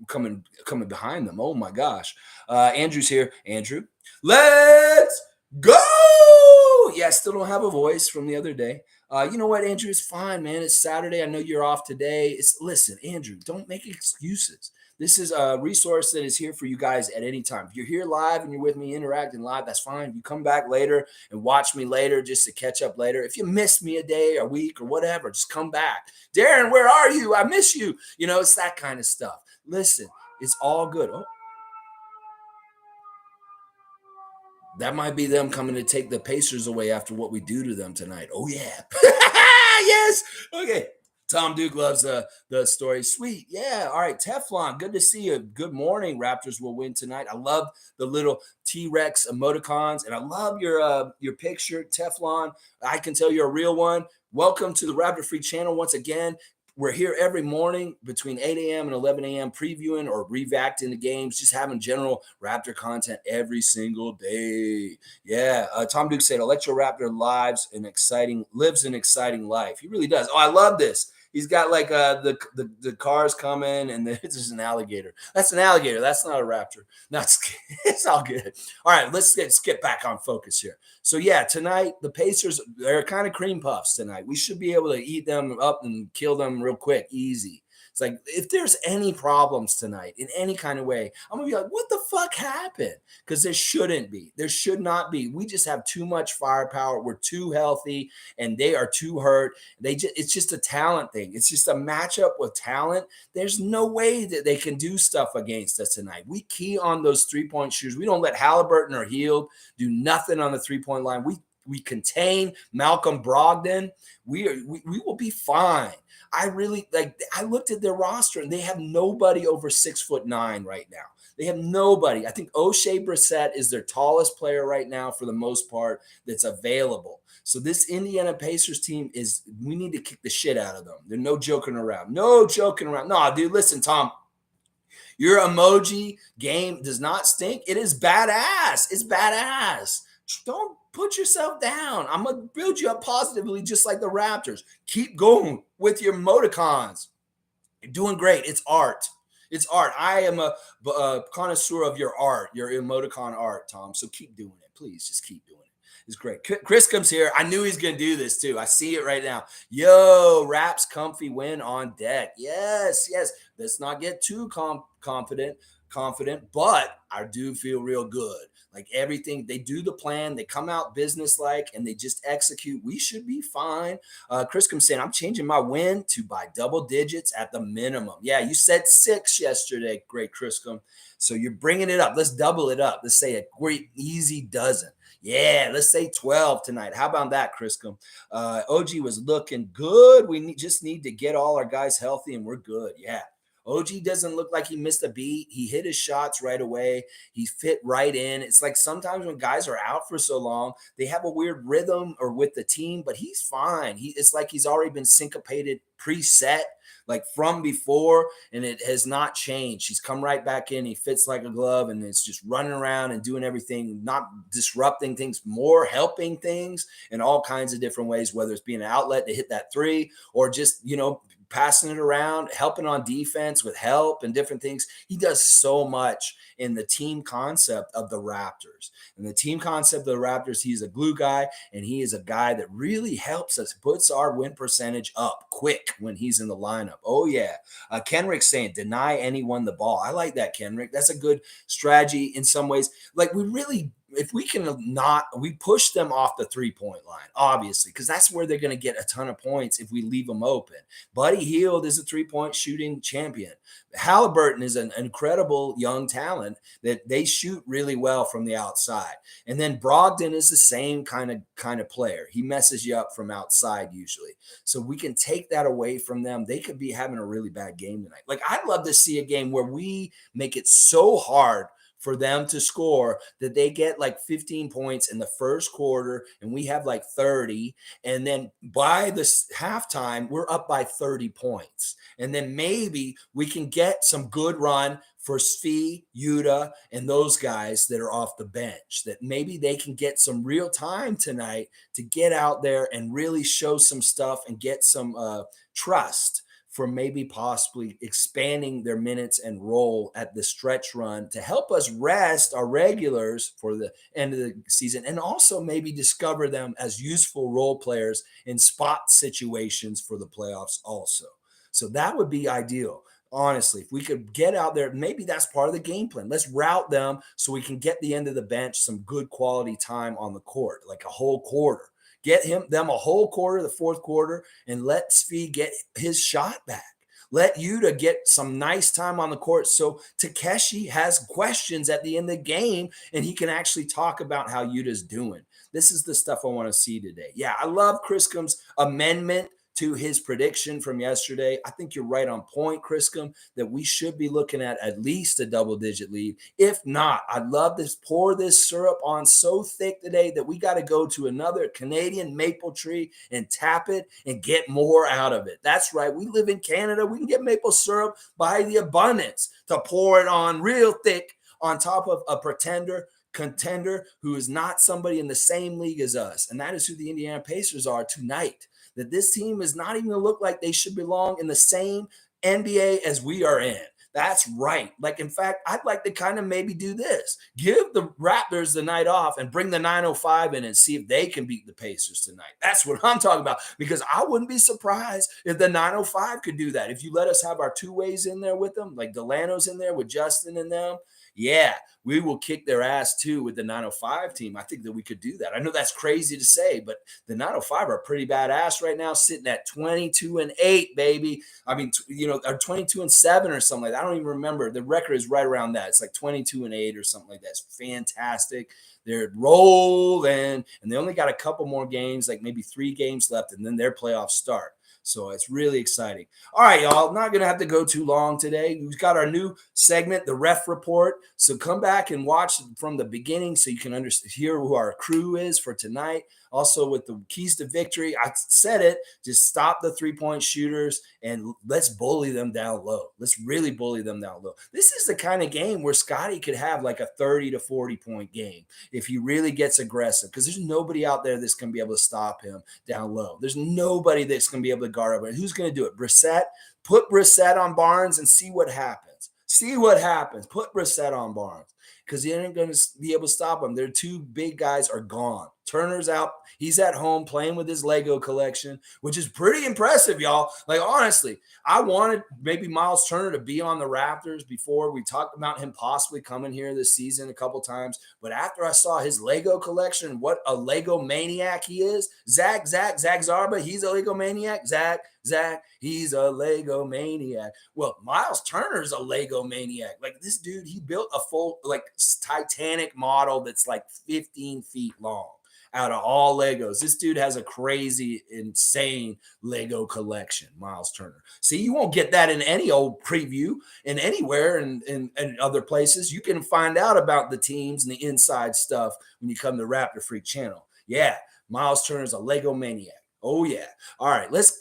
coming behind them. Oh my gosh. Andrew's here. Andrew, let's go. Yeah, I still don't have a voice from the other day. You know what, Andrew? It's fine, man. It's Saturday. I know you're off today. Listen, Andrew, don't make excuses. This is a resource that is here for you guys at any time. If you're here live and you're with me interacting live, that's fine. If you come back later and watch me later just to catch up later, if you miss me a day, a week, or whatever, just come back. "Darren, where are you? I miss you." It's that kind of stuff. Listen, it's all good. Oh, that might be them coming to take the Pacers away after what we do to them tonight. Oh, yeah. Yes. Okay. Tom Duke loves the story. Sweet. Yeah. All right. Teflon, good to see you. Good morning. Raptors will win tonight. I love the little T-Rex emoticons, and I love your picture, Teflon. I can tell you're a real one. Welcome to the Raptor Freak channel once again. We're here every morning between 8 a.m. and 11 a.m. previewing or reacting the games, just having general Raptor content every single day. Yeah. Tom Duke said, "Electro Raptor lives an exciting life." He really does. Oh, I love this. He's got like the cars coming, and it's just an alligator. That's an alligator. That's not a raptor. No, it's all good. All right, let's get back on focus here. So yeah, tonight the Pacers, they're kind of cream puffs tonight. We should be able to eat them up and kill them real quick, easy. It's like if there's any problems tonight in any kind of way, I'm gonna be like, "What the fuck happened?" Because there shouldn't be. There should not be. We just have too much firepower. We're too healthy, and they are too hurt. It's just a talent thing. It's just a matchup with talent. There's no way that they can do stuff against us tonight. We key on those 3-point shooters. We don't let Haliburton or Hield do nothing on the 3-point line. We contain Malcolm Brogdon. We will be fine. I really like. I looked at their roster, and they have nobody over 6'9" right now. They have nobody. I think O'Shea Brissett is their tallest player right now for the most part that's available. So this Indiana Pacers team we need to kick the shit out of them. There's no joking around. No joking around. No, dude, listen, Tom. Your emoji game does not stink. It is badass. It's badass. Don't put yourself down. I'm going to build you up positively just like the Raptors. Keep going with your emoticons. You're doing great. It's art. It's art. I am a connoisseur of your art, your emoticon art, Tom. So keep doing it. Please just keep doing it. It's great. Chris comes here. I knew he's going to do this too. I see it right now. Yo, Raps comfy win on deck. Yes, yes. Let's not get too confident, but I do feel real good. Like everything, they do the plan, they come out business-like, and they just execute. We should be fine. Chris comes saying, "I'm changing my win to by double digits at the minimum." Yeah, you said 6 yesterday. Great, Chris. So you're bringing it up. Let's double it up. Let's say a great easy dozen. Yeah, let's say 12 tonight. How about that, Criscom? OG was looking good. Just need to get all our guys healthy and we're good. Yeah. OG doesn't look like he missed a beat. He hit his shots right away. He fit right in. It's like sometimes when guys are out for so long, they have a weird rhythm or with the team, but he's fine. It's like he's already been syncopated, preset, like from before, and it has not changed. He's come right back in. He fits like a glove, and it's just running around and doing everything, not disrupting things, more helping things in all kinds of different ways, whether it's being an outlet to hit that three or just, passing it around, helping on defense with help and different things. He does so much in the team concept of the Raptors. And the team concept of the Raptors, he's a glue guy, and he is a guy that really helps us, puts our win percentage up quick when he's in the lineup. Oh, yeah. Kenrick's saying, deny anyone the ball. I like that, Kenrick. That's a good strategy in some ways. Like, if we can we push them off the 3-point line, obviously, because that's where they're going to get a ton of points if we leave them open. Buddy Hield is a 3-point shooting champion. Haliburton is an incredible young talent that they shoot really well from the outside. And then Brogdon is the same kind of player. He messes you up from outside usually. So we can take that away from them. They could be having a really bad game tonight. Like, I'd love to see a game where we make it so hard for them to score that they get like 15 points in the first quarter and we have like 30. And then by the halftime, we're up by 30 points. And then maybe we can get some good run for Svi, Yuta, and those guys that are off the bench, that maybe they can get some real time tonight to get out there and really show some stuff and get some trust for maybe possibly expanding their minutes and role at the stretch run to help us rest our regulars for the end of the season, and also maybe discover them as useful role players in spot situations for the playoffs also. So that would be ideal. Honestly, if we could get out there, maybe that's part of the game plan. Let's route them so we can get the end of the bench some good quality time on the court, like a whole quarter. Get them a whole quarter, the fourth quarter, and let Svi get his shot back. Let Yuta get some nice time on the court so Takeshi has questions at the end of the game and he can actually talk about how Yuta's doing. This is the stuff I want to see today. Yeah, I love Criscom's amendment to his prediction from yesterday. I think you're right on point, Criscom, that we should be looking at least a double-digit lead. If not, I'd love to pour this syrup on so thick today that we got to go to another Canadian maple tree and tap it and get more out of it. That's right. We live in Canada. We can get maple syrup by the abundance to pour it on real thick on top of a contender who is not somebody in the same league as us. And that is who the Indiana Pacers are tonight. That this team is not even going to look like they should belong in the same NBA as we are in. That's right. Like, in fact, I'd like to kind of maybe do this. Give the Raptors the night off and bring the 905 in and see if they can beat the Pacers tonight. That's what I'm talking about, because I wouldn't be surprised if the 905 could do that. If you let us have our two ways in there with them, like Delano's in there with Justin and them, yeah, we will kick their ass too with the 905 team. I think that we could do that. I know that's crazy to say, but the 905 are pretty badass right now, sitting at 22-8, baby. I mean, or 22-7 or something like that. I don't even remember. The record is right around that. It's like 22-8 or something like that. It's fantastic. They're rolling, and they only got a couple more games, like maybe 3 games left, and then their playoffs start. So it's really exciting. All right, y'all. Not going to have to go too long today. We've got our new segment, the Ref Report. So come back and watch from the beginning so you can hear who our crew is for tonight. Also, with the keys to victory, I said it, just stop the 3-point shooters and let's bully them down low. Let's really bully them down low. This is the kind of game where Scotty could have like a 30 to 40-point game if he really gets aggressive, because there's nobody out there that's going to be able to stop him down low. There's nobody that's going to be able to guard him. Who's going to do it? Brissett? Put Brissett on Barnes and see what happens. See what happens. Put Brissett on Barnes, because he ain't going to be able to stop him. Their two big guys are gone. Turner's out. He's at home playing with his Lego collection, which is pretty impressive, y'all. Like, honestly, I wanted maybe Myles Turner to be on the Raptors before. We talked about him possibly coming here this season a couple times. But after I saw his Lego collection, what a Lego maniac he is. Zach Zarba, he's a Lego maniac. Zach, he's a Lego maniac. Well, Myles Turner's a Lego maniac. Like, this dude, he built a full, like, Titanic model that's like 15 feet long out of all Legos. This dude has a crazy, insane Lego collection, Myles Turner. See, you won't get that in any old preview in anywhere and other places. You can find out about the teams and the inside stuff when you come to Raptor Freak channel. Yeah, Myles Turner's a Lego maniac. Oh yeah. All right, let's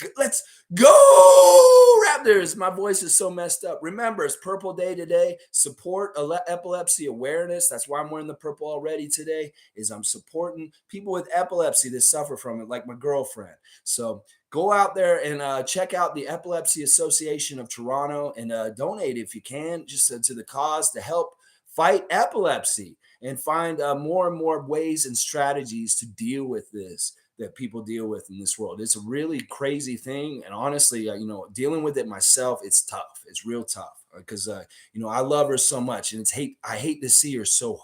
go Raptors. My voice is so messed up. Remember, it's Purple Day today. Support epilepsy awareness. That's why I'm wearing the purple already today, is I'm supporting people with epilepsy that suffer from it, like my girlfriend. So go out there and check out the Epilepsy Association of Toronto and donate if you can, just to the cause to help fight epilepsy and find more and more ways and strategies to deal with this that people deal with in this world. It's a really crazy thing. And honestly, dealing with it myself, it's tough. It's real tough because, I love her so much, and I hate to see her so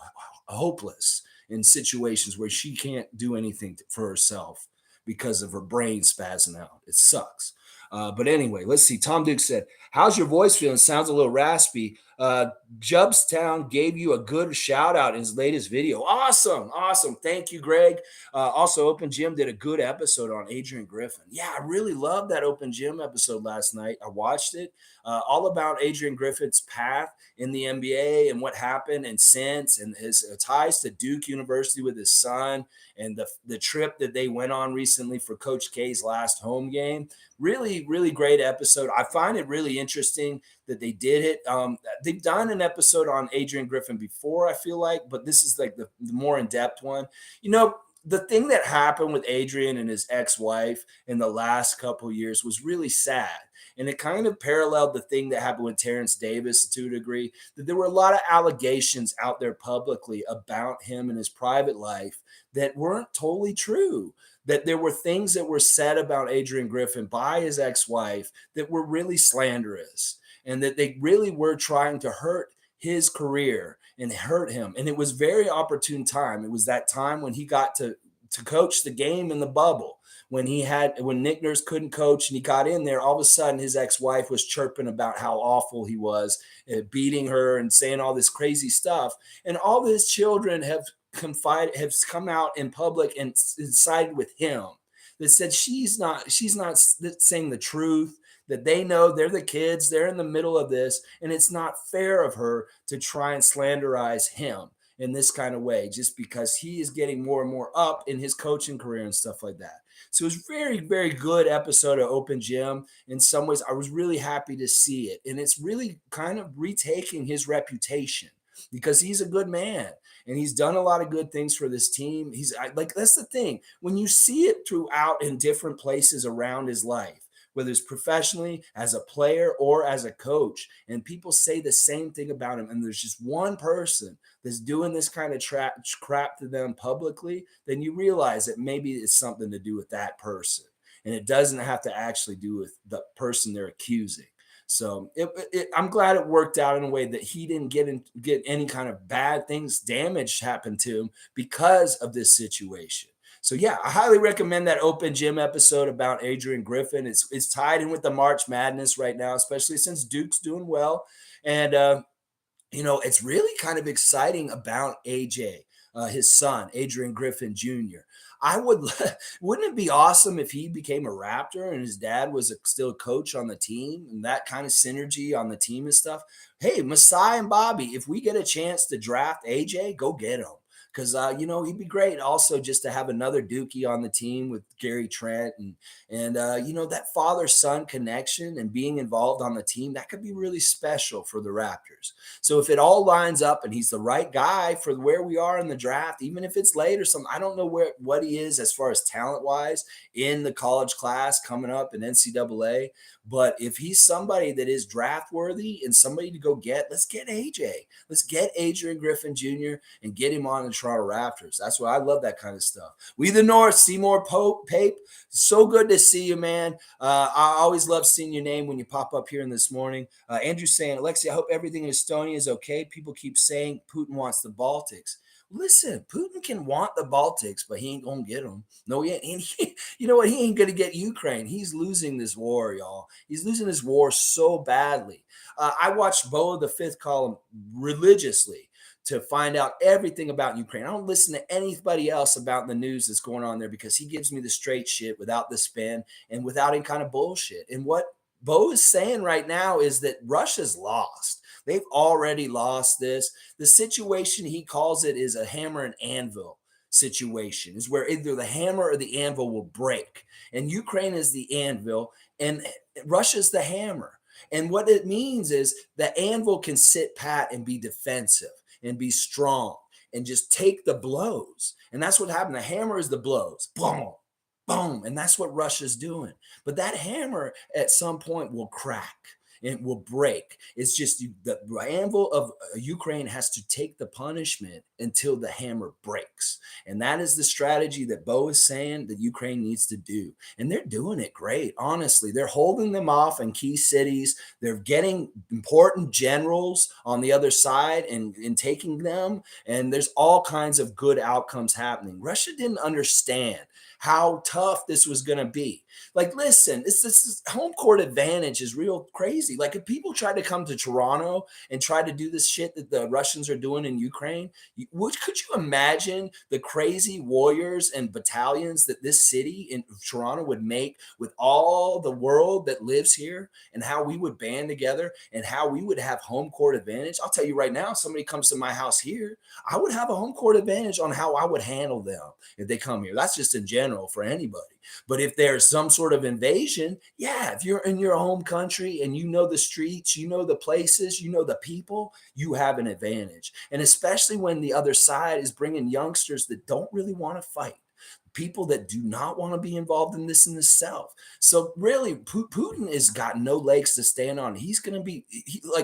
hopeless in situations where she can't do anything for herself because of her brain spazzing out. It sucks. But anyway, let's see. Tom Duke said, how's your voice feeling? Sounds a little raspy. Jubstown gave you a good shout out in his latest video. Awesome. Thank you, Greg. Also, Open Gym did a good episode on Adrian Griffin. Yeah, I really loved that Open Gym episode last night. I watched it. All about Adrian Griffin's path in the NBA and what happened and since, and his ties to Duke University with his son, and the trip that they went on recently for Coach K's last home game. Really, really great episode. I find it really interesting that they did it. They've done an episode on Adrian Griffin before, I feel like, but this is like the more in-depth one. The thing that happened with Adrian and his ex-wife in the last couple of years was really sad. And it kind of paralleled the thing that happened with Terrence Davis to a degree, that there were a lot of allegations out there publicly about him and his private life that weren't totally true. That there were things that were said about Adrian Griffin by his ex-wife that were really slanderous, and that they really were trying to hurt his career and hurt him. And it was very opportune time. It was that time when he got to coach the game in the bubble, when Nick Nurse couldn't coach and he got in there. All of a sudden his ex-wife was chirping about how awful he was, beating her and saying all this crazy stuff. And all of his children have come out in public and sided with him, that said she's not saying the truth, that they know they're the kids, they're in the middle of this, and it's not fair of her to try and slanderize him in this kind of way, just because he is getting more and more up in his coaching career and stuff like that. So it was very, very good episode of Open Gym. In some ways, I was really happy to see it. And it's really kind of retaking his reputation, because he's a good man and he's done a lot of good things for this team. That's the thing. When you see it throughout in different places around his life, whether it's professionally, as a player, or as a coach, and people say the same thing about him, and there's just one person that's doing this kind of crap to them publicly, then you realize that maybe it's something to do with that person. And it doesn't have to actually do with the person they're accusing. So I'm glad it worked out in a way that he didn't get any kind of bad things, damage happen to him because of this situation. So yeah, I highly recommend that Open Gym episode about Adrian Griffin. It's tied in with the March Madness right now, especially since Duke's doing well. And it's really kind of exciting about AJ, his son, Adrian Griffin Jr. Wouldn't it be awesome if he became a Raptor and his dad was still a coach on the team, and that kind of synergy on the team and stuff? Hey, Masai and Bobby, if we get a chance to draft AJ, go get him. Because, he'd be great also just to have another Dookie on the team with Gary Trent and that father-son connection and being involved on the team, that could be really special for the Raptors. So if it all lines up and he's the right guy for where we are in the draft, even if it's late or something, I don't know what he is as far as talent-wise in the college class coming up in NCAA. But if he's somebody that is draft worthy and somebody to go get, let's get AJ. Let's get Adrian Griffin Jr. and get him on the Toronto Raptors. That's why I love that kind of stuff. We the North, Seymour Pape. So good to see you, man. I always love seeing your name when you pop up here in this morning. Andrew's saying, Alexi, I hope everything in Estonia is okay. People keep saying Putin wants the Baltics. Listen, Putin can want the Baltics, but he ain't gonna get them. No, he ain't. You know what? He ain't gonna get Ukraine. He's losing this war, y'all. He's losing this war so badly. I watched Bo the Fifth column religiously to find out everything about Ukraine. I don't listen to anybody else about the news that's going on there because he gives me the straight shit without the spin and without any kind of bullshit. And what Bo is saying right now is that Russia's lost. They've already lost this. The situation he calls it is a hammer and anvil situation, is where either the hammer or the anvil will break. And Ukraine is the anvil and Russia's the hammer. And what it means is the anvil can sit pat and be defensive and be strong and just take the blows. And that's what happened. The hammer is the blows. Boom, boom. And that's what Russia's doing. But that hammer at some point will crack and will break. It's just the anvil of Ukraine has to take the punishment until the hammer breaks. And that is the strategy that Bo is saying that Ukraine needs to do. And they're doing it great, honestly. They're holding them off in key cities. They're getting important generals on the other side and taking them. And there's all kinds of good outcomes happening. Russia didn't understand how tough this was going to be. Like, listen, this home court advantage is real crazy. Like, if people tried to come to Toronto and try to do this shit that the Russians are doing in Ukraine, could you imagine the crazy warriors and battalions that this city in Toronto would make with all the world that lives here and how we would band together and how we would have home court advantage? I'll tell you right now, if somebody comes to my house here, I would have a home court advantage on how I would handle them if they come here. That's just in general for anybody. But if there's some sort of invasion, yeah, if you're in your home country and you know the streets, you know the places, you know the people, you have an advantage. And especially when the other side is bringing youngsters that don't really want to fight, people that do not want to be involved in this in itself. So really, Putin has got no legs to stand on. He's going to be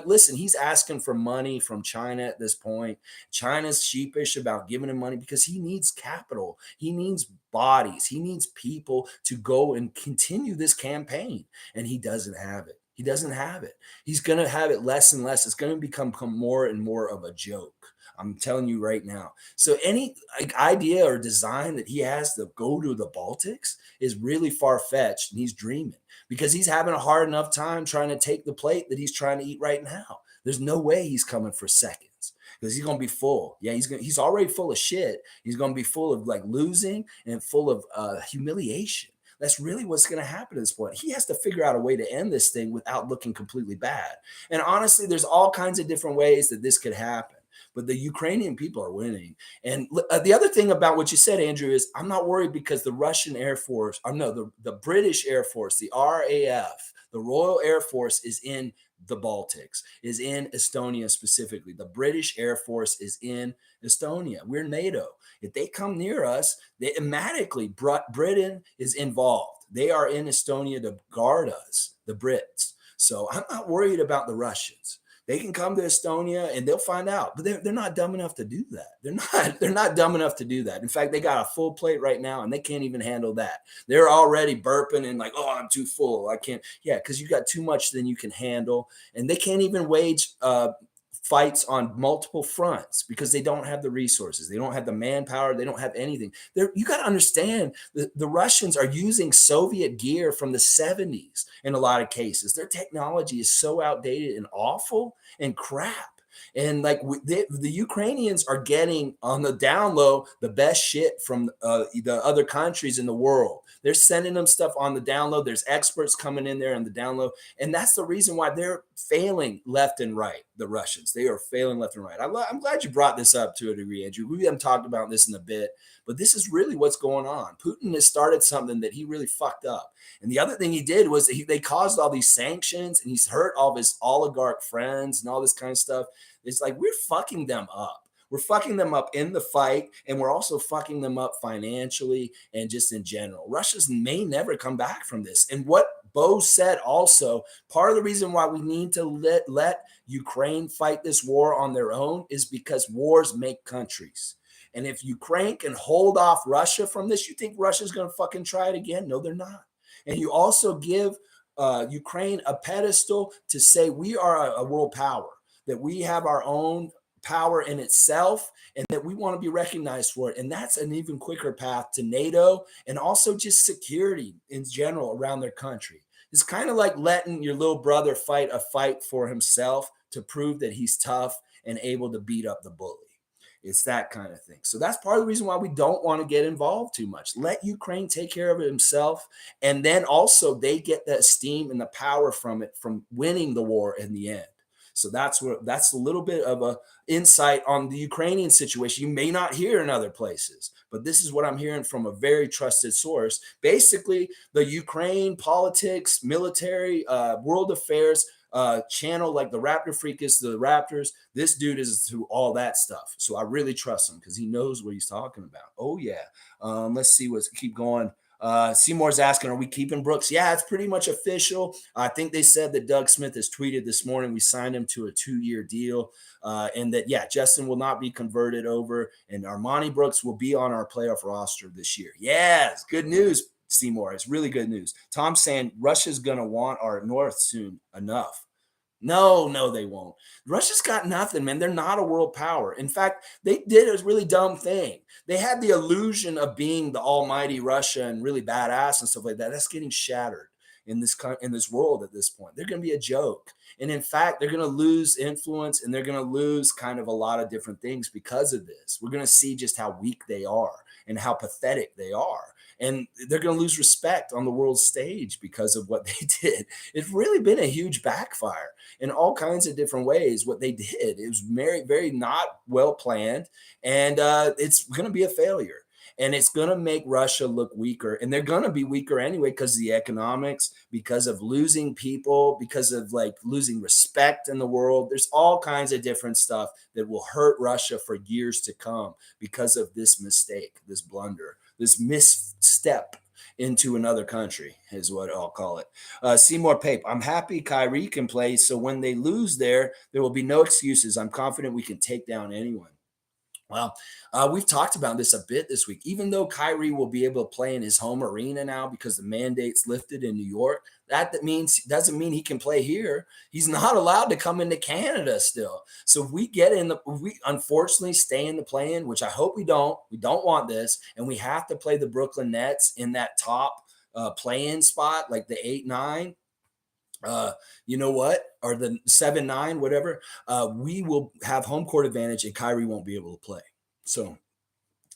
listen, he's asking for money from China at this point. China's sheepish about giving him money because he needs capital. He needs bodies. He needs people to go and continue this campaign. And he doesn't have it. He doesn't have it. He's going to have it less and less. It's going to become more and more of a joke. I'm telling you right now. So any idea or design that he has to go to the Baltics is really far-fetched, and he's dreaming because he's having a hard enough time trying to take the plate that he's trying to eat right now. There's no way he's coming for seconds because he's going to be full. Yeah, he's already full of shit. He's going to be full of like losing and full of humiliation. That's really what's going to happen at this point. He has to figure out a way to end this thing without looking completely bad. And honestly, there's all kinds of different ways that this could happen. But the Ukrainian people are winning. And the other thing about what you said, Andrew, is I'm not worried because the Russian Air Force, the British Air Force, the RAF, the Royal Air Force is in the Baltics, is in Estonia specifically. The British Air Force is in Estonia. We're NATO. If they come near us, they automatically, Britain is involved. They are in Estonia to guard us, the Brits. So I'm not worried about the Russians. They can come to Estonia and they'll find out, but they're not dumb enough to do that. They're not dumb enough to do that. In fact, they got a full plate right now and they can't even handle that. They're already burping and like, oh, I'm too full. I can't. Yeah, because you got too much than you can handle. And they can't even wage fights on multiple fronts because they don't have the resources. They don't have the manpower. They don't have anything. You got to understand the Russians are using Soviet gear from the 70s in a lot of cases. Their technology is so outdated and awful and crap. And like the Ukrainians are getting on the down low the best shit from the other countries in the world. They're sending them stuff on the down low. There's experts coming in there on the down low. And that's the reason why they're failing left and right, the Russians. They are failing left and right. I'm glad you brought this up to a degree, Andrew. We haven't talked about this in a bit, but this is really what's going on. Putin has started something that he really fucked up. And the other thing he did was they caused all these sanctions and he's hurt all of his oligarch friends and all this kind of stuff. It's like we're fucking them up. We're fucking them up in the fight, and we're also fucking them up financially and just in general. Russia's may never come back from this. And what Bo said also, part of the reason why we need to let Ukraine fight this war on their own is because wars make countries. And if Ukraine can hold off Russia from this, you think Russia's going to fucking try it again? No, they're not. And you also give Ukraine a pedestal to say we are a world power, that we have our own power in itself, and that we want to be recognized for it. And that's an even quicker path to NATO and also just security in general around their country. It's kind of like letting your little brother fight a fight for himself to prove that he's tough and able to beat up the bully. It's that kind of thing. So that's part of the reason why we don't want to get involved too much. Let Ukraine take care of it himself. And then also they get the esteem and the power from it, from winning the war in the end. So that's a little bit of a insight on the Ukrainian situation. You may not hear in other places, but this is what I'm hearing from a very trusted source. Basically, the Ukraine politics, military, world affairs channel, like the Raptor Freak is the Raptors. This dude is through all that stuff. So I really trust him because he knows what he's talking about. Oh, yeah. Let's see keep going. Seymour's asking, are we keeping Brooks? Yeah, it's pretty much official. I think they said that Doug Smith has tweeted this morning we signed him to a 2-year deal, and that, yeah, Justin will not be converted over, and Armani Brooks will be on our playoff roster this year. Yeah, it's good news, Seymour. It's really good news. Tom's saying Russia's going to want our North soon enough. No, they won't. Russia's got nothing, man. They're not a world power. In fact, they did a really dumb thing. They had the illusion of being the almighty Russia and really badass and stuff like that. That's getting shattered in this world at this point. They're going to be a joke. And in fact, they're going to lose influence and they're going to lose kind of a lot of different things because of this. We're going to see just how weak they are and how pathetic they are. And they're going to lose respect on the world stage because of what they did. It's really been a huge backfire in all kinds of different ways. What they did, it was very, very not well planned, and it's going to be a failure. And it's going to make Russia look weaker. And they're going to be weaker anyway because of the economics, because of losing people, because of like losing respect in the world. There's all kinds of different stuff that will hurt Russia for years to come because of this mistake, this blunder, this misstep into another country is what I'll call it. Seymour Pape, I'm happy Kyrie can play. So when they lose there will be no excuses. I'm confident we can take down anyone. Well, we've talked about this a bit this week. Even though Kyrie will be able to play in his home arena now because the mandate's lifted in New York, that doesn't mean he can play here. He's not allowed to come into Canada still. So if we unfortunately stay in the play-in, which I hope we don't want this, and we have to play the Brooklyn Nets in that top play-in spot, like the 8-9. You know what? Or the 7-9, whatever. We will have home court advantage, and Kyrie won't be able to play. So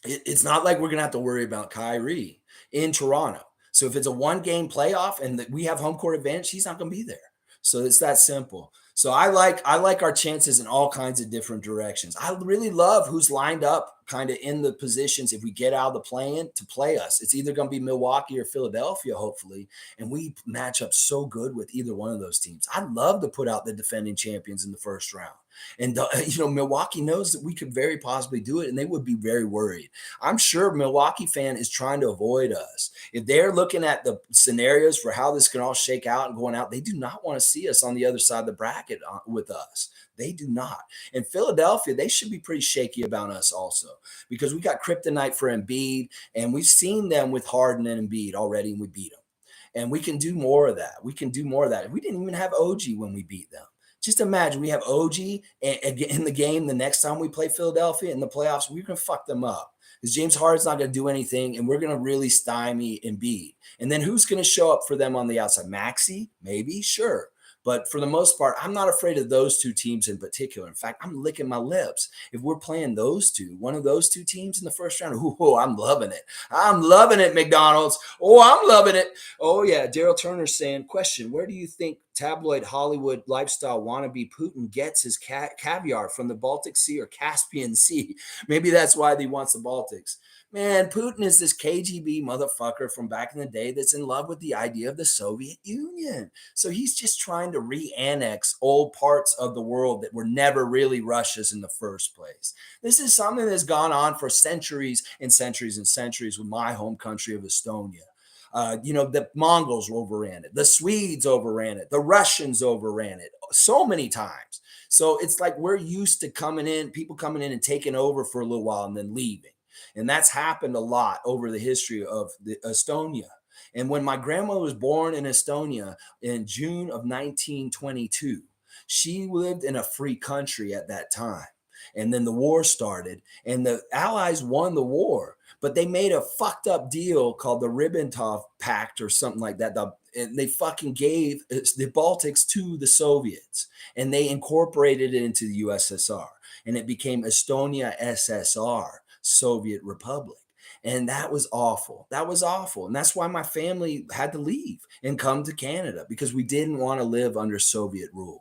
it's not like we're gonna have to worry about Kyrie in Toronto. So if it's a 1-game playoff and we have home court advantage, he's not gonna be there. So it's that simple. So I like our chances in all kinds of different directions. I really love who's lined up kind of in the positions if we get out of the play-in to play us. It's either going to be Milwaukee or Philadelphia, hopefully, and we match up so good with either one of those teams. I'd love to put out the defending champions in the first round. And, Milwaukee knows that we could very possibly do it, and they would be very worried. I'm sure Milwaukee fan is trying to avoid us. If they're looking at the scenarios for how this can all shake out and going out, they do not want to see us on the other side of the bracket with us. They do not. And Philadelphia, they should be pretty shaky about us also because we got kryptonite for Embiid, and we've seen them with Harden and Embiid already, and we beat them. And we can do more of that. We can do more of that. We didn't even have OG when we beat them. Just imagine we have OG in the game the next time we play Philadelphia in the playoffs. We're going to fuck them up because James Harden's not going to do anything, and we're going to really stymie Embiid. And then who's going to show up for them on the outside? Maxey? Maybe? Sure. But for the most part, I'm not afraid of those two teams in particular. In fact, I'm licking my lips. If we're playing one of those two teams in the first round, I'm loving it. I'm loving it, McDonald's. Oh, I'm loving it. Oh, yeah. Daryl Turner's saying, question, where do you think tabloid Hollywood lifestyle wannabe Putin gets his caviar, from the Baltic Sea or Caspian Sea? Maybe that's why he wants the Baltics. Man, Putin is this KGB motherfucker from back in the day that's in love with the idea of the Soviet Union. So he's just trying to re-annex old parts of the world that were never really Russia's in the first place. This is something that's gone on for centuries and centuries and centuries with my home country of Estonia. The Mongols overran it, the Swedes overran it, the Russians overran it so many times. So it's like we're used to people coming in and taking over for a little while and then leaving. And that's happened a lot over the history of Estonia. And when my grandmother was born in Estonia in June of 1922, she lived in a free country at that time. And then the war started, and the Allies won the war, but they made a fucked up deal called the Ribbentrop Pact or something like that. And they fucking gave the Baltics to the Soviets, and they incorporated it into the USSR, and it became Estonia SSR, Soviet Republic. And that was awful. That was awful. And that's why my family had to leave and come to Canada, because we didn't want to live under Soviet rule.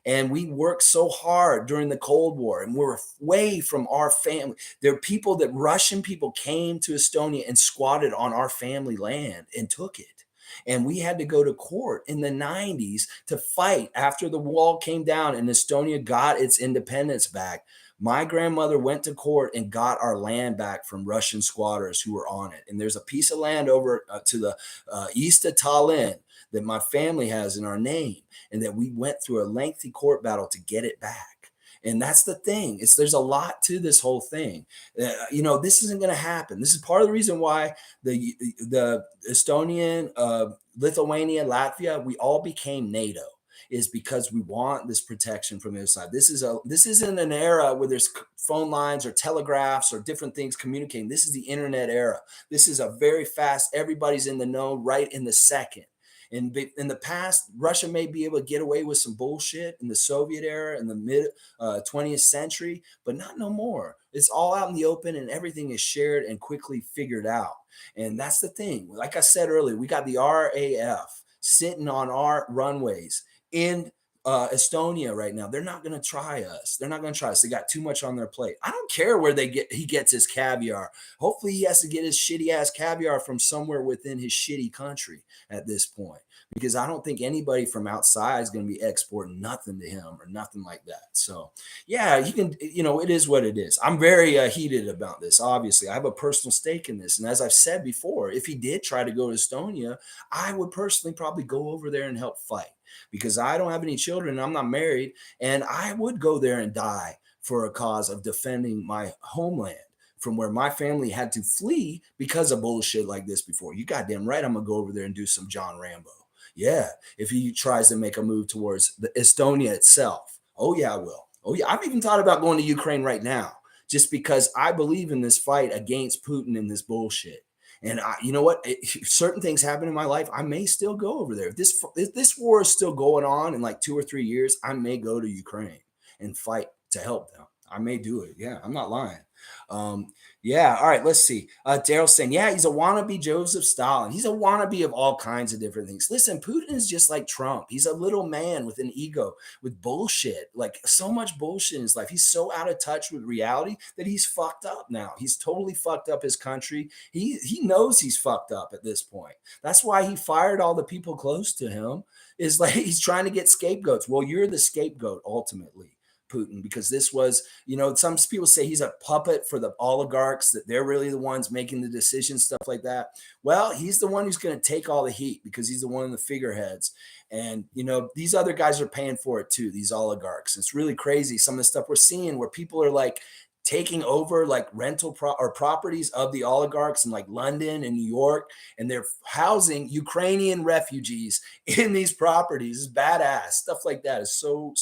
And we worked so hard during the Cold War, and we're away from our family. There are people that Russian people came to Estonia and squatted on our family land and took it. And we had to go to court in the 90s to fight after the wall came down and Estonia got its independence back. My grandmother went to court and got our land back from Russian squatters who were on it. And there's a piece of land over to the east of Tallinn that my family has in our name, and that we went through a lengthy court battle to get it back. And that's the thing. There's a lot to this whole thing. This isn't going to happen. This is part of the reason why the Estonian, Lithuania, Latvia, we all became NATO, is because we want this protection from the other side. This isn't an era where there's phone lines or telegraphs or different things communicating. This is the internet era. This is a very fast, everybody's in the know right in the second. In the past, Russia may be able to get away with some bullshit in the Soviet era in the mid 20th century, but not no more. It's all out in the open, and everything is shared and quickly figured out. And that's the thing. Like I said earlier, we got the RAF sitting on our runways in Estonia right now. They're not going to try us. They're not going to try us. They got too much on their plate. I don't care where he gets his caviar. Hopefully he has to get his shitty ass caviar from somewhere within his shitty country at this point, because I don't think anybody from outside is going to be exporting nothing to him or nothing like that. So yeah, you can, it is what it is. I'm very heated about this. Obviously, I have a personal stake in this. And as I've said before, if he did try to go to Estonia, I would personally probably go over there and help fight, because I don't have any children. I'm not married, and I would go there and die for a cause of defending my homeland from where my family had to flee because of bullshit like this before. You goddamn right, I'm gonna go over there and do some John Rambo. Yeah, if he tries to make a move towards the Estonia itself. Oh yeah, I will. Oh yeah, I've even thought about going to Ukraine right now, just because I believe in this fight against Putin and this bullshit. And you know what? Certain things happen in my life. I may still go over there. If this war is still going on in like 2 or 3 years, I may go to Ukraine and fight to help them. I may do it. Yeah, I'm not lying. Yeah. All right. Let's see. Daryl's saying, yeah, he's a wannabe Joseph Stalin. He's a wannabe of all kinds of different things. Listen, Putin is just like Trump. He's a little man with an ego, with bullshit, like so much bullshit in his life. He's so out of touch with reality that he's fucked up now. He's totally fucked up his country. He knows he's fucked up at this point. That's why he fired all the people close to him. Is like he's trying to get scapegoats. Well, you're the scapegoat ultimately, Putin, because this was, some people say he's a puppet for the oligarchs, that they're really the ones making the decisions, stuff like that. Well, he's the one who's going to take all the heat because he's the one of the figureheads. And, these other guys are paying for it too, these oligarchs. It's really crazy. Some of the stuff we're seeing where people are like taking over like rental or properties of the oligarchs in like London and New York, and they're housing Ukrainian refugees in these properties. Is badass. Stuff like that is so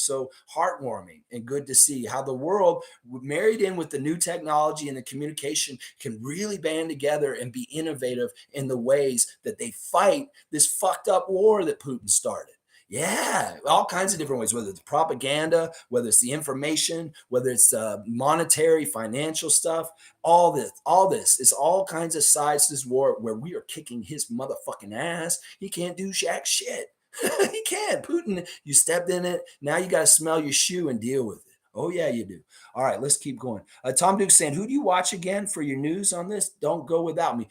heartwarming and good to see how the world, married in with the new technology and the communication, can really band together and be innovative in the ways that they fight this fucked up war that Putin started. Yeah, all kinds of different ways, whether it's propaganda, whether it's the information, whether it's monetary, financial stuff, all this is all kinds of sides to this war where we are kicking his motherfucking ass. He can't do jack shit. He can't. Putin, you stepped in it. Now you got to smell your shoe and deal with it. Oh, yeah, you do. All right, let's keep going. Tom Duke saying, who do you watch again for your news on this? Don't go without me.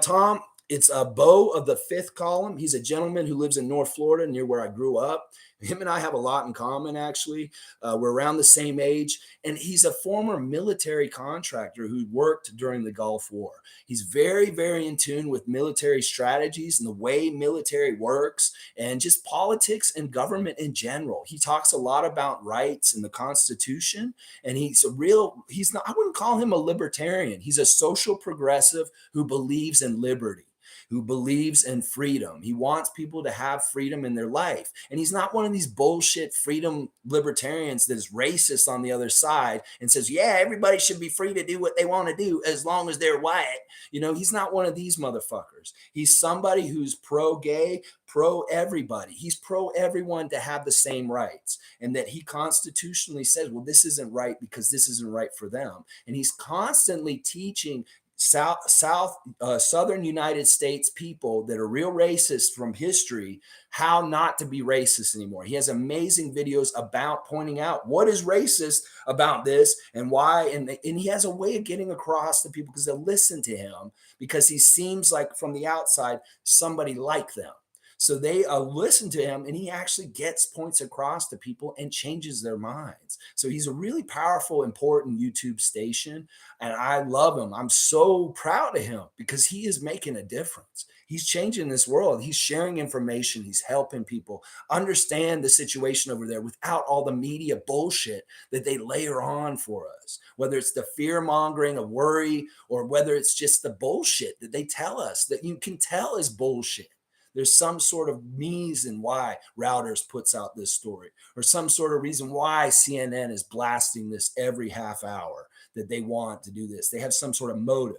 Tom, It's a Bo of the fifth column. He's a gentleman who lives in North Florida, near where I grew up. Him and I have a lot in common, actually. We're around the same age. And he's a former military contractor who worked during the Gulf War. He's very, very in tune with military strategies and the way military works and just politics and government in general. He talks a lot about rights and the Constitution. And he's not, I wouldn't call him a libertarian. He's a social progressive who believes in liberty, who believes in freedom. He wants people to have freedom in their life. And he's not one of these bullshit freedom libertarians that is racist on the other side and says, yeah, everybody should be free to do what they want to do as long as they're white. He's not one of these motherfuckers. He's somebody who's pro-gay, pro everybody. He's pro everyone to have the same rights, and that he constitutionally says, well, this isn't right because this isn't right for them. And he's constantly teaching southern United States people that are real racist from history how not to be racist anymore. He has amazing videos about pointing out what is racist about this and why, and he has a way of getting across to people because they'll listen to him because he seems like from the outside somebody like them. So they listen to him, and he actually gets points across to people and changes their minds. So he's a really powerful, important YouTube station, and I love him. I'm so proud of him because he is making a difference. He's changing this world. He's sharing information. He's helping people understand the situation over there without all the media bullshit that they layer on for us, whether it's the fear mongering of worry or whether it's just the bullshit that they tell us that you can tell is bullshit. There's some sort of reason why Routers puts out this story, or some sort of reason why CNN is blasting this every half hour, that they want to do this. They have some sort of motive.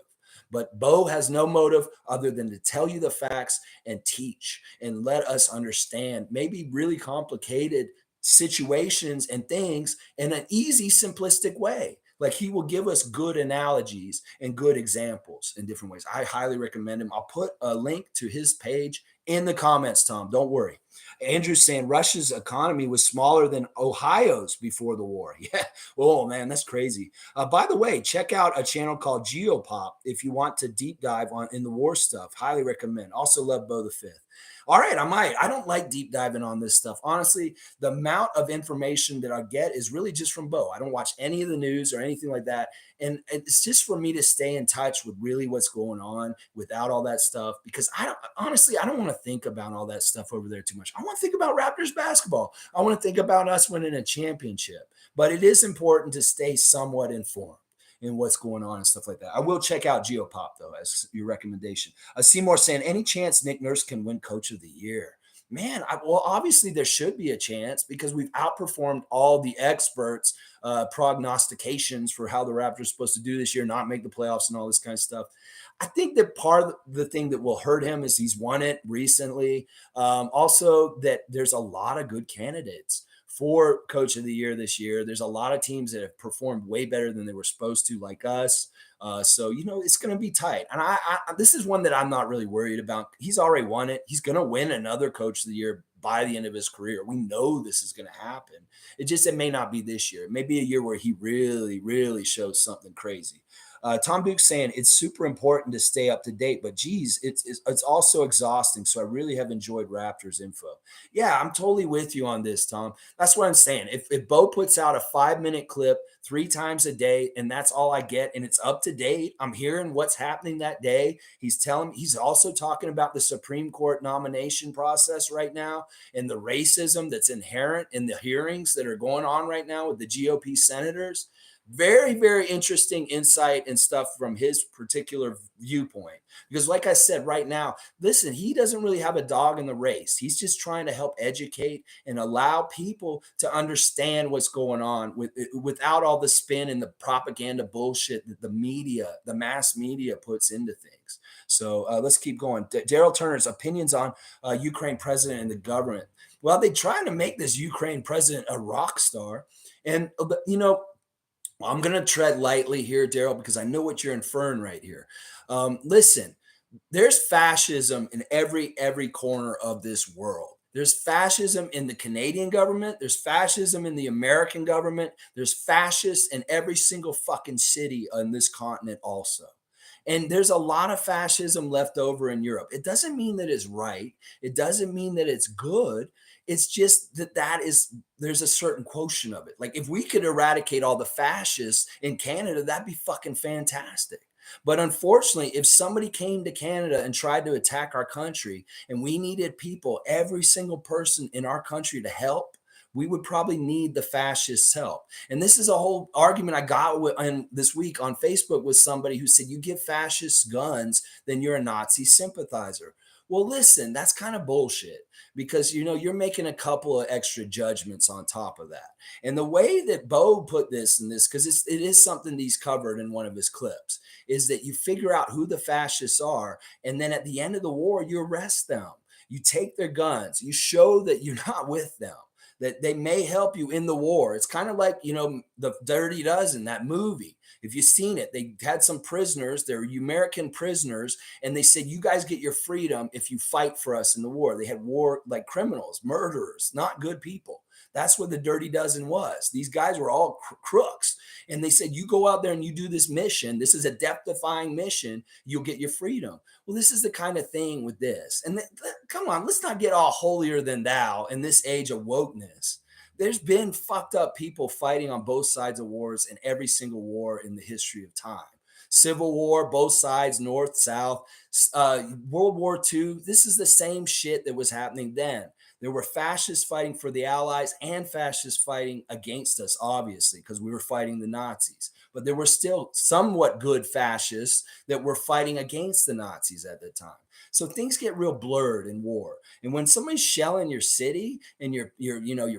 But Bo has no motive other than to tell you the facts and teach and let us understand maybe really complicated situations and things in an easy, simplistic way. Like, he will give us good analogies and good examples in different ways. I highly recommend him. I'll put a link to his page in the comments, Tom. Don't worry. Andrew's saying Russia's economy was smaller than Ohio's before the war. Yeah. Oh, man, that's crazy. By the way, check out a channel called GeoPop if you want to deep dive on in the war stuff. Highly recommend. Also love Bo the Fifth. All right, I don't like deep diving on this stuff. Honestly, the amount of information that I get is really just from Bo. I don't watch any of the news or anything like that. And it's just for me to stay in touch with really what's going on without all that stuff, because I don't want to think about all that stuff over there too much. I want to think about Raptors basketball. I want to think about us winning a championship. But it is important to stay somewhat informed in what's going on and stuff like that. I will check out Geopop, though, as your recommendation. Seymour saying, any chance Nick Nurse can win Coach of the Year? Man, well, obviously there should be a chance because we've outperformed all the experts' prognostications for how the Raptors are supposed to do this year, not make the playoffs and all this kind of stuff. I think that part of the thing that will hurt him is he's won it recently. Also, that there's a lot of good candidates for Coach of the Year this year. There's a lot of teams that have performed way better than they were supposed to, like us. So, it's going to be tight. And this is one that I'm not really worried about. He's already won it. He's going to win another Coach of the Year by the end of his career. We know this is going to happen. It may not be this year. It may be a year where he really, really shows something crazy. Tom Duke saying it's super important to stay up to date, but geez, it's also exhausting. So I really have enjoyed Raptors info. Yeah, I'm totally with you on this, Tom. That's what I'm saying. If Bo puts out a 5-minute clip 3 times a day and that's all I get and it's up to date, I'm hearing what's happening that day. He's also talking about the Supreme Court nomination process right now and the racism that's inherent in the hearings that are going on right now with the GOP senators. Very, very interesting insight and stuff from his particular viewpoint. Because like I said, right now, listen, he doesn't really have a dog in the race. He's just trying to help educate and allow people to understand what's going on without all the spin and the propaganda bullshit that the mass media puts into things. So let's keep going. Daryl Turner's opinions on Ukraine president and the government. Well, they're trying to make this Ukraine president a rock star. And, I'm going to tread lightly here, Daryl, because I know what you're inferring right here. Listen, there's fascism in every corner of this world. There's fascism in the Canadian government. There's fascism in the American government. There's fascists in every single fucking city on this continent also. And there's a lot of fascism left over in Europe. It doesn't mean that it's right. It doesn't mean that it's good. It's just there's a certain quotient of it. Like if we could eradicate all the fascists in Canada, that'd be fucking fantastic. But unfortunately, if somebody came to Canada and tried to attack our country and we needed people, every single person in our country to help, we would probably need the fascists' help. And this is a whole argument I got this week on Facebook with somebody who said, you give fascists guns, then you're a Nazi sympathizer. Well, listen, that's kind of bullshit because you're making a couple of extra judgments on top of that. And the way that Bo put this in this, because it is something he's covered in one of his clips, is that you figure out who the fascists are, and then at the end of the war, you arrest them. You take their guns. You show that you're not with them, that they may help you in the war. It's kind of like, the Dirty Dozen, that movie. If you've seen it, they had some prisoners, they're American prisoners, and they said, you guys get your freedom if you fight for us in the war. They had war like criminals, murderers, not good people. That's what the Dirty Dozen was. These guys were all crooks. And they said, you go out there and you do this mission. This is a death-defying mission. You'll get your freedom. Well, this is the kind of thing with this. And come on, let's not get all holier than thou in this age of wokeness. There's been fucked up people fighting on both sides of wars in every single war in the history of time. Civil War, both sides, North, South, World War II. This is the same shit that was happening then. There were fascists fighting for the Allies and fascists fighting against us, obviously, because we were fighting the Nazis. But there were still somewhat good fascists that were fighting against the Nazis at the time. So things get real blurred in war. And when somebody's shelling your city and your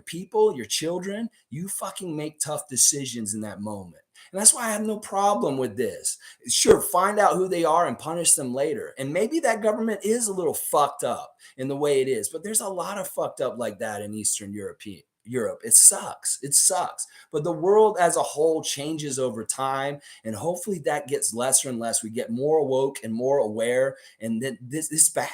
people, your children, you fucking make tough decisions in that moment. And that's why I have no problem with this. Sure, find out who they are and punish them later. And maybe that government is a little fucked up in the way it is, but there's a lot of fucked up like that in Eastern Europe. It sucks. It sucks. But the world as a whole changes over time, and hopefully that gets lesser and less. We get more woke and more aware, and then this is bad.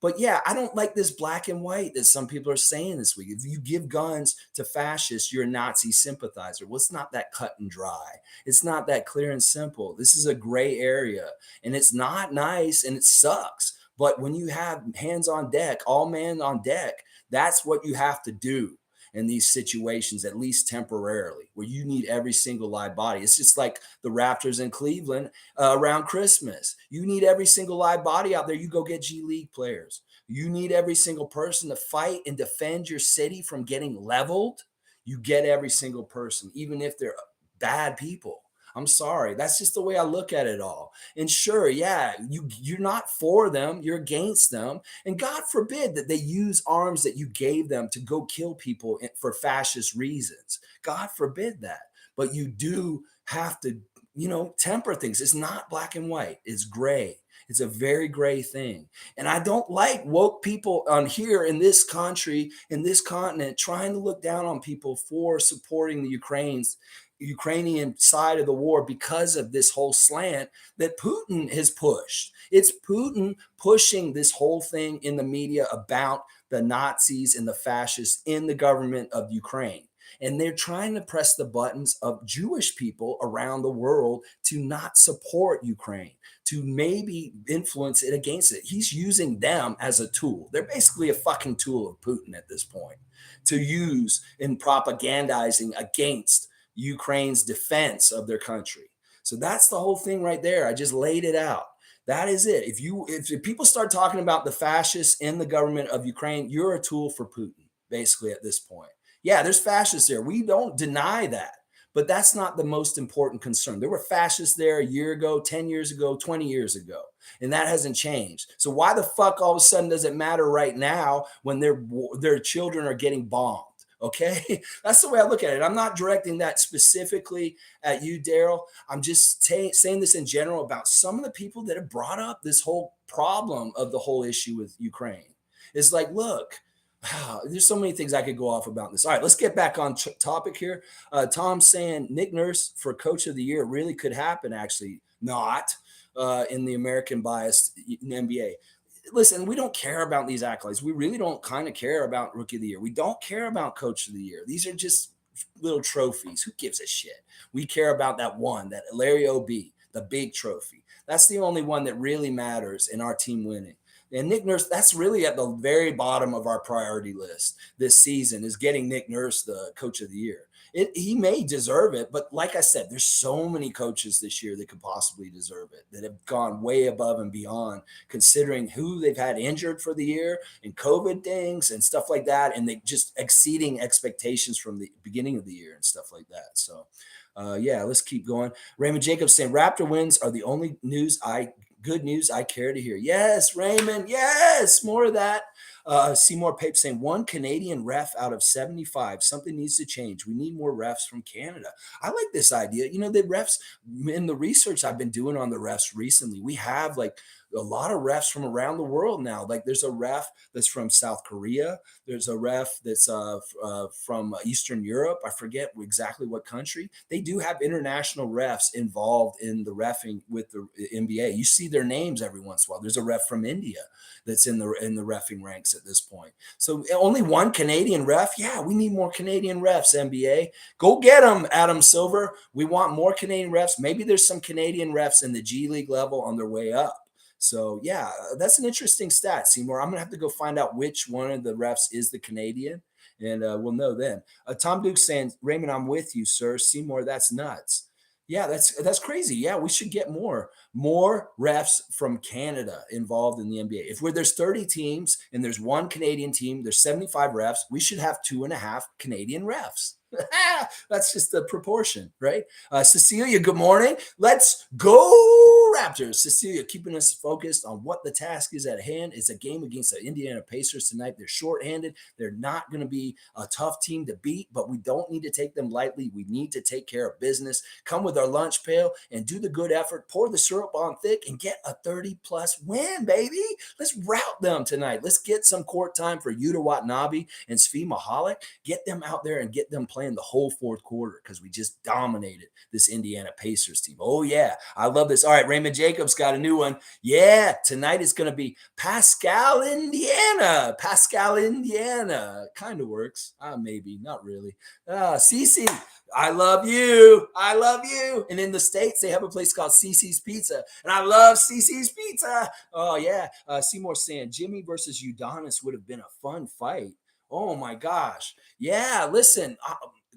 But yeah, I don't like this black and white that some people are saying this week. If you give guns to fascists, you're a Nazi sympathizer. Well, it's not that cut and dry. It's not that clear and simple. This is a gray area, and it's not nice, and it sucks. But when you have hands on deck, all men on deck, that's what you have to do in these situations, at least temporarily, where you need every single live body. It's just like the Raptors in Cleveland around Christmas. You need every single live body out there. You go get G League players. You need every single person to fight and defend your city from getting leveled. You get every single person, even if they're bad people. I'm sorry. That's just the way I look at it all. And sure, yeah, you're not for them, you're against them. And God forbid that they use arms that you gave them to go kill people for fascist reasons. God forbid that. But you do have to, temper things. It's not black and white, it's gray. It's a very gray thing. And I don't like woke people on here in this country, in this continent, trying to look down on people for supporting the Ukrainian side of the war because of this whole slant that Putin has pushed. It's Putin pushing this whole thing in the media about the Nazis and the fascists in the government of Ukraine. And they're trying to press the buttons of Jewish people around the world to not support Ukraine, to maybe influence it against it. He's using them as a tool. They're basically a fucking tool of Putin at this point to use in propagandizing against Ukraine's defense of their country. So that's the whole thing right there. I just laid it out. That is it. If people start talking about the fascists in the government of Ukraine, you're a tool for Putin, basically, at this point. Yeah, there's fascists there. We don't deny that. But that's not the most important concern. There were fascists there a year ago, 10 years ago, 20 years ago, and that hasn't changed. So why the fuck all of a sudden does it matter right now when their children are getting bombed? Okay, that's the way I look at it. I'm not directing that specifically at you, Daryl. I'm just saying this in general about some of the people that have brought up this whole problem of the whole issue with Ukraine. It's like, look, there's so many things I could go off about this. All right, let's get back on topic here. Tom's saying Nick Nurse for Coach of the Year really could happen. Actually, not in the American biased NBA. Listen, we don't care about these accolades. We really don't kind of care about Rookie of the Year. We don't care about Coach of the Year. These are just little trophies. Who gives a shit? We care about that one, that Larry O.B., the big trophy. That's the only one that really matters in our team winning. And Nick Nurse, that's really at the very bottom of our priority list this season, is getting Nick Nurse the coach of the year. He may deserve it, but like I said, there's so many coaches this year that could possibly deserve it, that have gone way above and beyond, considering who they've had injured for the year and COVID things and stuff like that, and they just exceeding expectations from the beginning of the year and stuff like that. So, yeah, let's keep going. Raymond Jacobs saying Raptor wins are the only good news I care to hear. Yes, Raymond. Yes, more of that. Seymour Pape saying one Canadian ref out of 75. Something needs to change. We need more refs from Canada. I like this idea. You know, the refs in the research I've been doing on the refs recently, we have like a lot of refs from around the world now. Like there's a ref that's from South Korea. There's a ref that's from Eastern Europe. I forget exactly what country. They do have international refs involved in the reffing with the NBA. You see their names every once in a while. There's a ref from India that's in the reffing ranks at this point. So only one Canadian ref. Yeah, we need more Canadian refs. NBA, go get them, Adam Silver. We want more Canadian refs. Maybe there's some Canadian refs in the G League level on their way up. So yeah, that's an interesting stat, Seymour. I'm gonna have to go find out which one of the refs is the Canadian, and we'll know then. Tom Duke saying, Raymond, I'm with you, sir. Seymour, that's nuts. Yeah, that's crazy. Yeah, we should get more refs from Canada involved in the NBA. If there's 30 teams and there's one Canadian team, there's 75 refs. We should have 2.5 Canadian refs. That's just the proportion, right? Cecilia, good morning. Let's go Raptors. Cecilia, keeping us focused on what the task is at hand. It's a game against the Indiana Pacers tonight. They're shorthanded. They're not going to be a tough team to beat, but we don't need to take them lightly. We need to take care of business. Come with our lunch pail and do the good effort. Pour the syrup on thick and get a 30-plus win, baby. Let's rout them tonight. Let's get some court time for Yuta Watanabe and Svi Mahalik. Get them out there and get them playing the whole fourth quarter because we just dominated this Indiana Pacers team. Oh, yeah. I love this. All right. Raymond Jacobs got a new one. Yeah. Tonight is going to be Pascal, Indiana. Pascal, Indiana. Kind of works. Maybe. Not really. Cece, I love you. I love you. And in the States, they have a place called Cece's Pizza. And I love Cece's Pizza. Oh, yeah. Seymour saying Jimmy versus Udonis would have been a fun fight. Oh my gosh. Yeah, listen,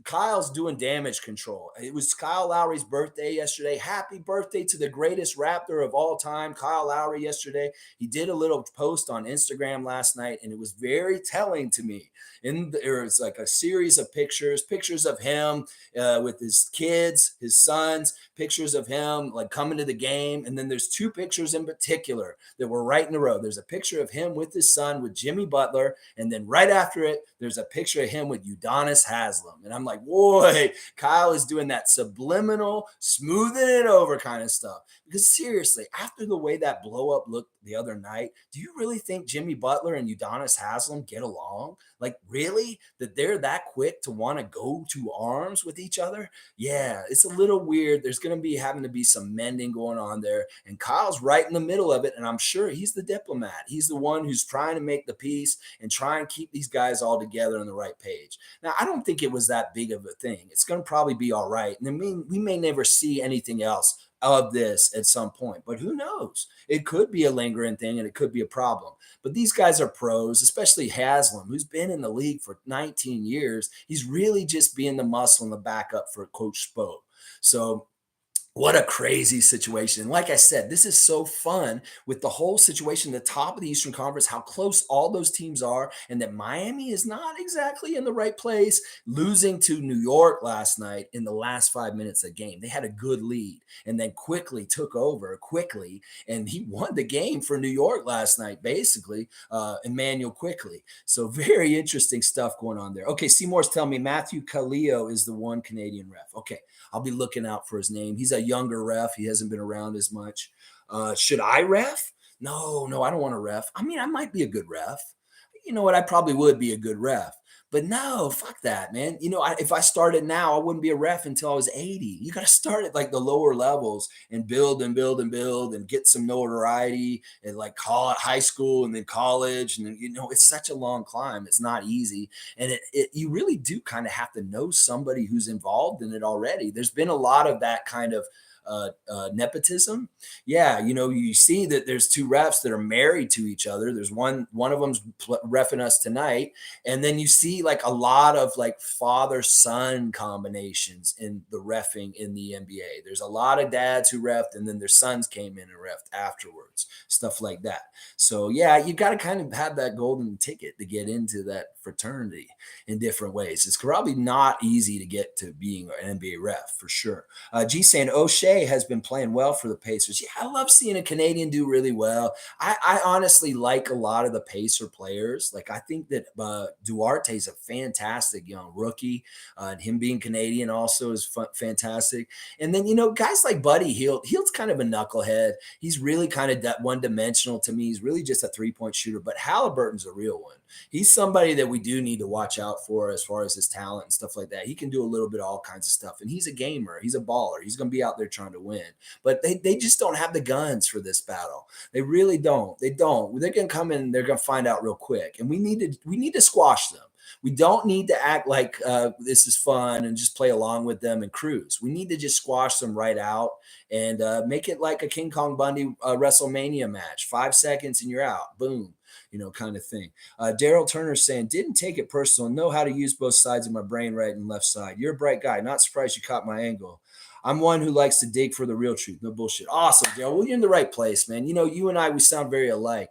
Kyle's doing damage control. It was Kyle Lowry's birthday yesterday. Happy birthday to the greatest Raptor of all time, Kyle Lowry, yesterday. He did a little post on Instagram last night, and it was very telling to me. There was like a series of pictures of him with his kids, his sons, pictures of him like coming to the game. And then there's two pictures in particular that were right in a row. There's a picture of him with his son, with Jimmy Butler. And then right after it, there's a picture of him with Udonis Haslem. And I'm like, boy, Kyle is doing that subliminal, smoothing it over kind of stuff. Because seriously, after the way that blow up looked the other night, do you really think Jimmy Butler and Udonis Haslem get along? Like, really? That they're that quick to want to go to arms with each other? Yeah, it's a little weird. There's going to be having to be some mending going on there. And Kyle's right in the middle of it. And I'm sure he's the diplomat. He's the one who's trying to make the peace and try and keep these guys all together on the right page. Now, I don't think it was that big of a thing. It's going to probably be all right. And we may never see anything else of this at some point, but who knows? It could be a lingering thing and it could be a problem. But these guys are pros, especially Haslam, who's been in the league for 19 years. He's really just being the muscle and the backup for Coach Spo. So what a crazy situation. Like I said, this is so fun with the whole situation, the top of the Eastern Conference, how close all those teams are, and that Miami is not exactly in the right place, losing to New York last night in the last 5 minutes of the game. They had a good lead and then quickly took over and he won the game for New York last night, basically, Emmanuel quickly. So very interesting stuff going on there. Okay, Seymour's telling me Matthew Kaleo is the one Canadian ref. Okay, I'll be looking out for his name. He's a younger ref. He hasn't been around as much. Should I ref? No, I don't want to ref. I mean, I might be a good ref. You know what? I probably would be a good ref. But no, fuck that, man. You know, if I started now, I wouldn't be a ref until I was 80. You got to start at like the lower levels and build and build and build and get some notoriety and like call it high school and then college. And then, you know, it's such a long climb. It's not easy. And you really do kind of have to know somebody who's involved in it already. There's been a lot of that kind of nepotism. Yeah, you see that there's two refs that are married to each other. There's one of them's refing us tonight, and then you see like a lot of like father son combinations in the refing in the NBA. There's a lot of dads who refed, and then their sons came in and refed afterwards, stuff like that. So yeah, you got to kind of have that golden ticket to get into that fraternity in different ways. It's probably not easy to get to being an NBA ref for sure. G saying O'Shea has been playing well for the Pacers. Yeah, I love seeing a Canadian do really well. I honestly like a lot of the Pacer players. Like I think that Duarte is a fantastic young rookie, and him being Canadian also is fantastic. And then guys like Buddy Hield. Hield's kind of a knucklehead. He's really kind of one dimensional to me. He's really just a 3-point shooter. But Haliburton's a real one. He's somebody that we do need to watch out for as far as his talent and stuff like that. He can do a little bit of all kinds of stuff, and he's a gamer. He's a baller. He's going to be out there trying to win. But they just don't have the guns for this battle. They really don't. They don't. They're going to come in. They're going to find out real quick, and we need to squash them. We don't need to act like this is fun and just play along with them and cruise. We need to just squash them right out and make it like a King Kong Bundy WrestleMania match. 5 seconds and you're out. Boom. Kind of thing. Daryl Turner saying, didn't take it personal. Know how to use both sides of my brain, right and left side. You're a bright guy. Not surprised you caught my angle. I'm one who likes to dig for the real truth. No bullshit. Awesome, Daryl. Well, you're in the right place, man. You and I, we sound very alike.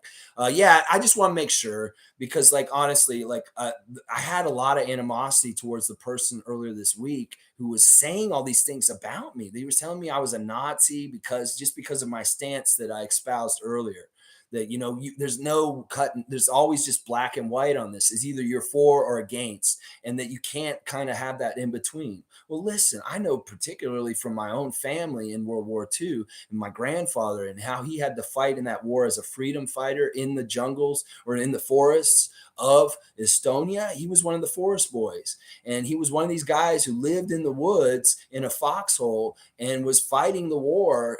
Yeah, I just want to make sure because, like, honestly, like, I had a lot of animosity towards the person earlier this week who was saying all these things about me. They were telling me I was a Nazi because of my stance that I espoused earlier. That there's no cut. There's always just black and white on this. Is either you're for or against, and that you can't kind of have that in between. Well, listen, I know particularly from my own family in World War II and my grandfather and how he had to fight in that war as a freedom fighter in the jungles or in the forests of Estonia. He was one of the forest boys, and he was one of these guys who lived in the woods in a foxhole and was fighting the war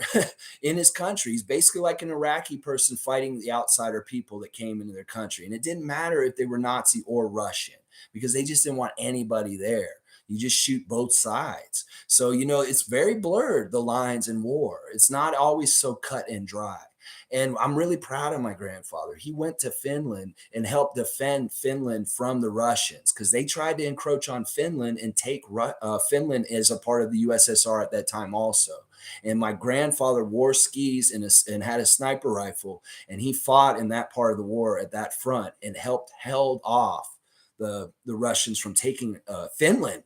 in his country. He's basically like an Iraqi person fighting the outsider people that came into their country. And it didn't matter if they were Nazi or Russian because they just didn't want anybody there. You just shoot both sides. So, it's very blurred, the lines in war. It's not always so cut and dry. And I'm really proud of my grandfather. He went to Finland and helped defend Finland from the Russians because they tried to encroach on Finland and take Finland as a part of the USSR at that time also. And my grandfather wore skis and had a sniper rifle, and he fought in that part of the war at that front and held off the Russians from taking Finland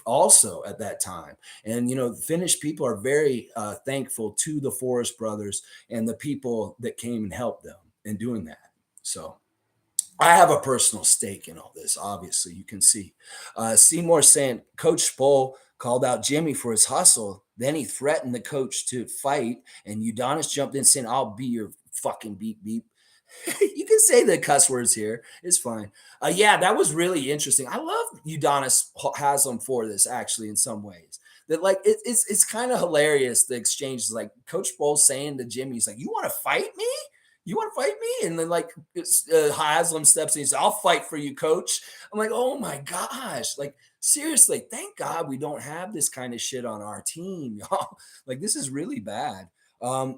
also at that time. And the Finnish people are very thankful to the Forest Brothers and the people that came and helped them in doing that. So I have a personal stake in all this. Obviously, you can see. Seymour saying Coach Sproul called out Jimmy for his hustle. Then he threatened the coach to fight, and Udonis jumped in saying, "I'll be your fucking beep beep." You can say the cuss words here. It's fine. Yeah, that was really interesting. I love Udonis Haslam for this, actually, in some ways. That like it's kind of hilarious. The exchange is like Coach Sproul saying to Jimmy, he's like, "You want to fight me? You want to fight me?" And then like Haslam steps in, he says, "I'll fight for you, Coach." I'm like, "Oh my gosh!" Like seriously, thank God we don't have this kind of shit on our team, y'all. Like this is really bad.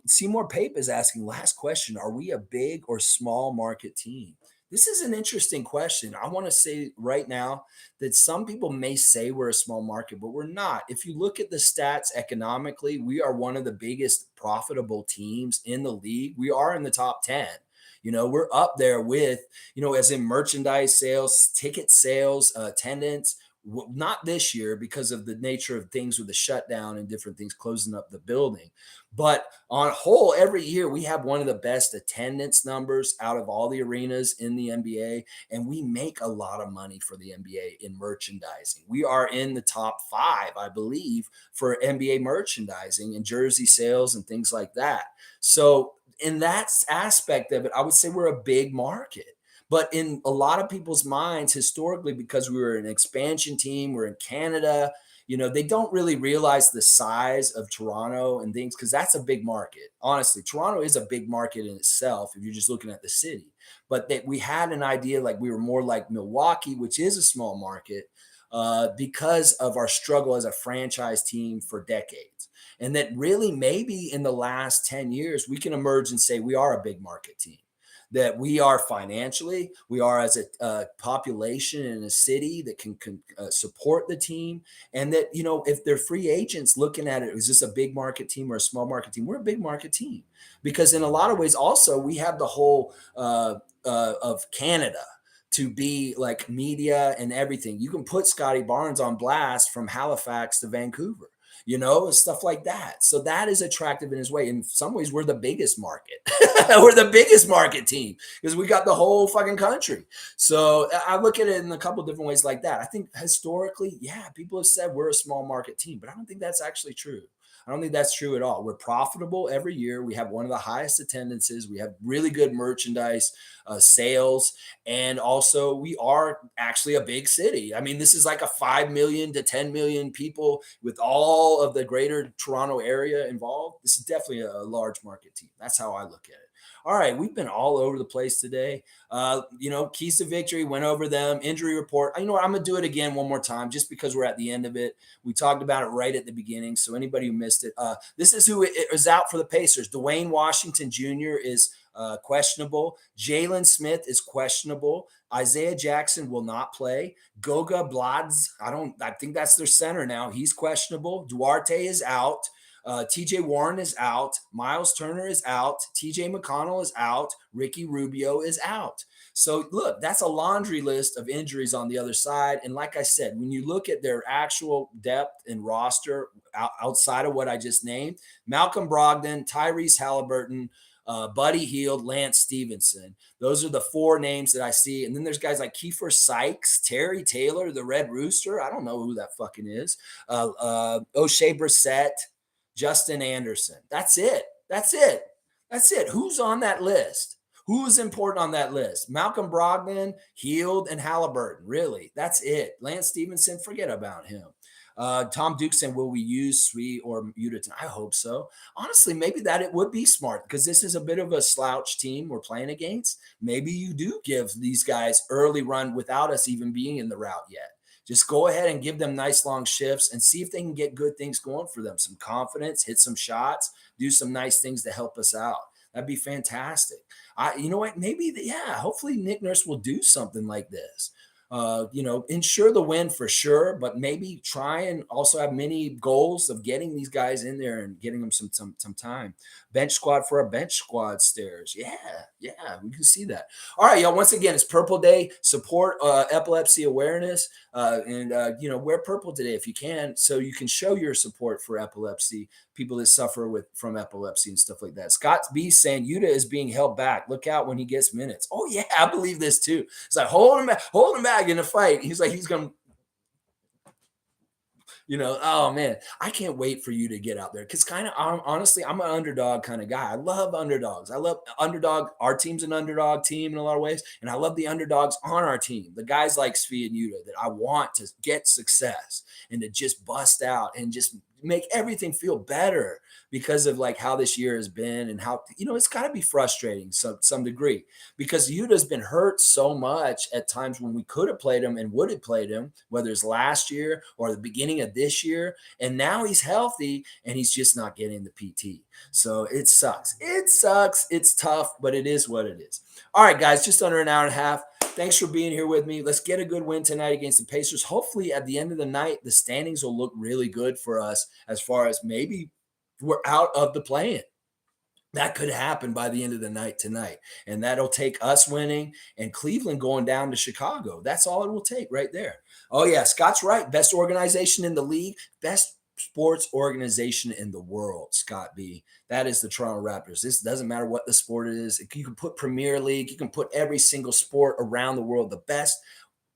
Seymour Pape is asking, last question, are we a big or small market team? This is an interesting question. I want to say right now that some people may say we're a small market, but we're not. If you look at the stats economically, we are one of the biggest profitable teams in the league. We are in the top 10. We're up there with, as in merchandise sales, ticket sales, attendance. Not this year because of the nature of things with the shutdown and different things closing up the building. But on whole, every year we have one of the best attendance numbers out of all the arenas in the NBA. And we make a lot of money for the NBA in merchandising. We are in the top 5, I believe, for NBA merchandising and jersey sales and things like that. So in that aspect of it, I would say we're a big market. But in a lot of people's minds, historically, because we were an expansion team, we're in Canada, they don't really realize the size of Toronto and things because that's a big market. Honestly, Toronto is a big market in itself if you're just looking at the city. But that we had an idea like we were more like Milwaukee, which is a small market. because of our struggle as a franchise team for decades. And that really maybe in the last 10 years, we can emerge and say we are a big market team, that we are financially, we are as a population in a city that can support the team. And that, if they're free agents looking at it, is this a big market team or a small market team? We're a big market team because in a lot of ways, also, we have the whole of Canada to be like media and everything. You can put Scotty Barnes on blast from Halifax to Vancouver, and stuff like that. So that is attractive in his way. In some ways, we're the biggest market. We're the biggest market team because we got the whole fucking country. So I look at it in a couple of different ways like that. I think historically, yeah, people have said we're a small market team, but I don't think that's actually true. I don't think that's true at all. We're profitable every year. We have one of the highest attendances. We have really good merchandise sales. And also, we are actually a big city. I mean, this is like a 5 million to 10 million people with all of the greater Toronto area involved. This is definitely a large market team. That's how I look at it. All right, we've been all over the place today. Keys to victory, went over them. Injury report. You know what? I'm going to do it again one more time just because we're at the end of it. We talked about it right at the beginning. So anybody who missed it, this is who is out for the Pacers. Dwayne Washington Jr. is questionable. Jalen Smith is questionable. Isaiah Jackson will not play. Goga Blads, I think that's their center now. He's questionable. Duarte is out. TJ Warren is out. Myles Turner is out. TJ McConnell is out. Ricky Rubio is out. So look, that's a laundry list of injuries on the other side. And like I said, when you look at their actual depth and roster outside of what I just named, Malcolm Brogdon, Tyrese Haliburton, Buddy Hield, Lance Stevenson. Those are the four names that I see. And then there's guys like Kiefer Sykes, Terry Taylor, the Red Rooster. I don't know who that fucking is. O'Shea Brissett, Justin Anderson. That's it. That's it. That's it. Who's on that list? Who's important on that list? Malcolm Brogdon, Hield, and Haliburton. Really, that's it. Lance Stevenson, forget about him. Tom Duke saying, will we use Sweet or Utica? I hope so. Honestly, maybe that it would be smart because this is a bit of a slouch team we're playing against. Maybe you do give these guys early run without us even being in the route yet. Just go ahead and give them nice long shifts and see if they can get good things going for them. Some confidence, hit some shots, do some nice things to help us out. That'd be fantastic. You know what? Maybe, hopefully Nick Nurse will do something like this. Ensure the win for sure, but maybe try and also have many goals of getting these guys in there and getting them some time. Bench squad for a bench squad stairs. Yeah, we can see that. All right, y'all. Once again, it's Purple Day. Support epilepsy awareness, and wear purple today if you can, so you can show your support for epilepsy, people that suffer from epilepsy and stuff like that. Scott B saying Yuta is being held back. Look out when he gets minutes. Oh yeah, I believe this too. It's like hold him back in the fight. He's like he's gonna. Oh man, I can't wait for you to get out there because kind of honestly, I'm an underdog kind of guy. I love underdogs. I love underdog. Our team's an underdog team in a lot of ways, and I love the underdogs on our team. The guys like Svi and Yuta that I want to get success and to just bust out and just make everything feel better because of like how this year has been and how it's got to be frustrating some degree because Yuta's been hurt so much at times when we could have played him and would have played him, whether it's last year or the beginning of this year, and now he's healthy and he's just not getting the PT. So it sucks. It's tough, but it is what it is. All right, guys, just under an hour and a half. Thanks for being here with me. Let's get a good win tonight against the Pacers. Hopefully, at the end of the night, the standings will look really good for us as far as maybe we're out of the play-in. That could happen by the end of the night tonight. And that'll take us winning and Cleveland going down to Chicago. That's all it will take right there. Oh, yeah, Scott's right. Best organization in the league, best sports organization in the world, Scott B. That is the Toronto Raptors. This doesn't matter what the sport is. You can put Premier League. You can put every single sport around the world. The best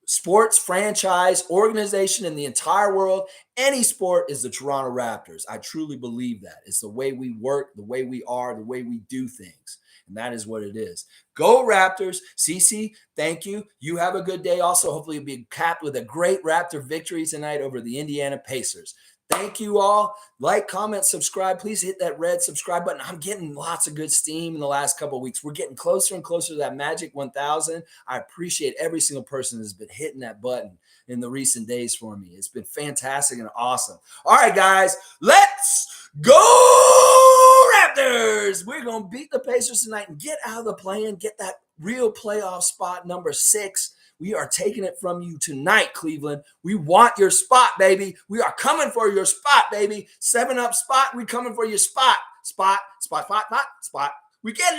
sports franchise organization in the entire world, any sport, is the Toronto Raptors. I truly believe that. It's the way we work, the way we are, the way we do things. And that is what it is. Go Raptors. Cece, thank you. You have a good day. Also, hopefully you'll be capped with a great Raptor victory tonight over the Indiana Pacers. Thank you all. Like, comment, subscribe. Please hit that red subscribe button. I'm getting lots of good steam in the last couple of weeks. We're getting closer and closer to that magic 1,000. I appreciate every single person that's been hitting that button in the recent days for me. It's been fantastic and awesome. All right, guys, let's go Raptors. We're going to beat the Pacers tonight and get out of the play-in, get that real playoff spot number 6. We are taking it from you tonight, Cleveland. We want your spot, baby. We are coming for your spot, baby. 7-up spot. We coming for your spot. Spot. We getting it.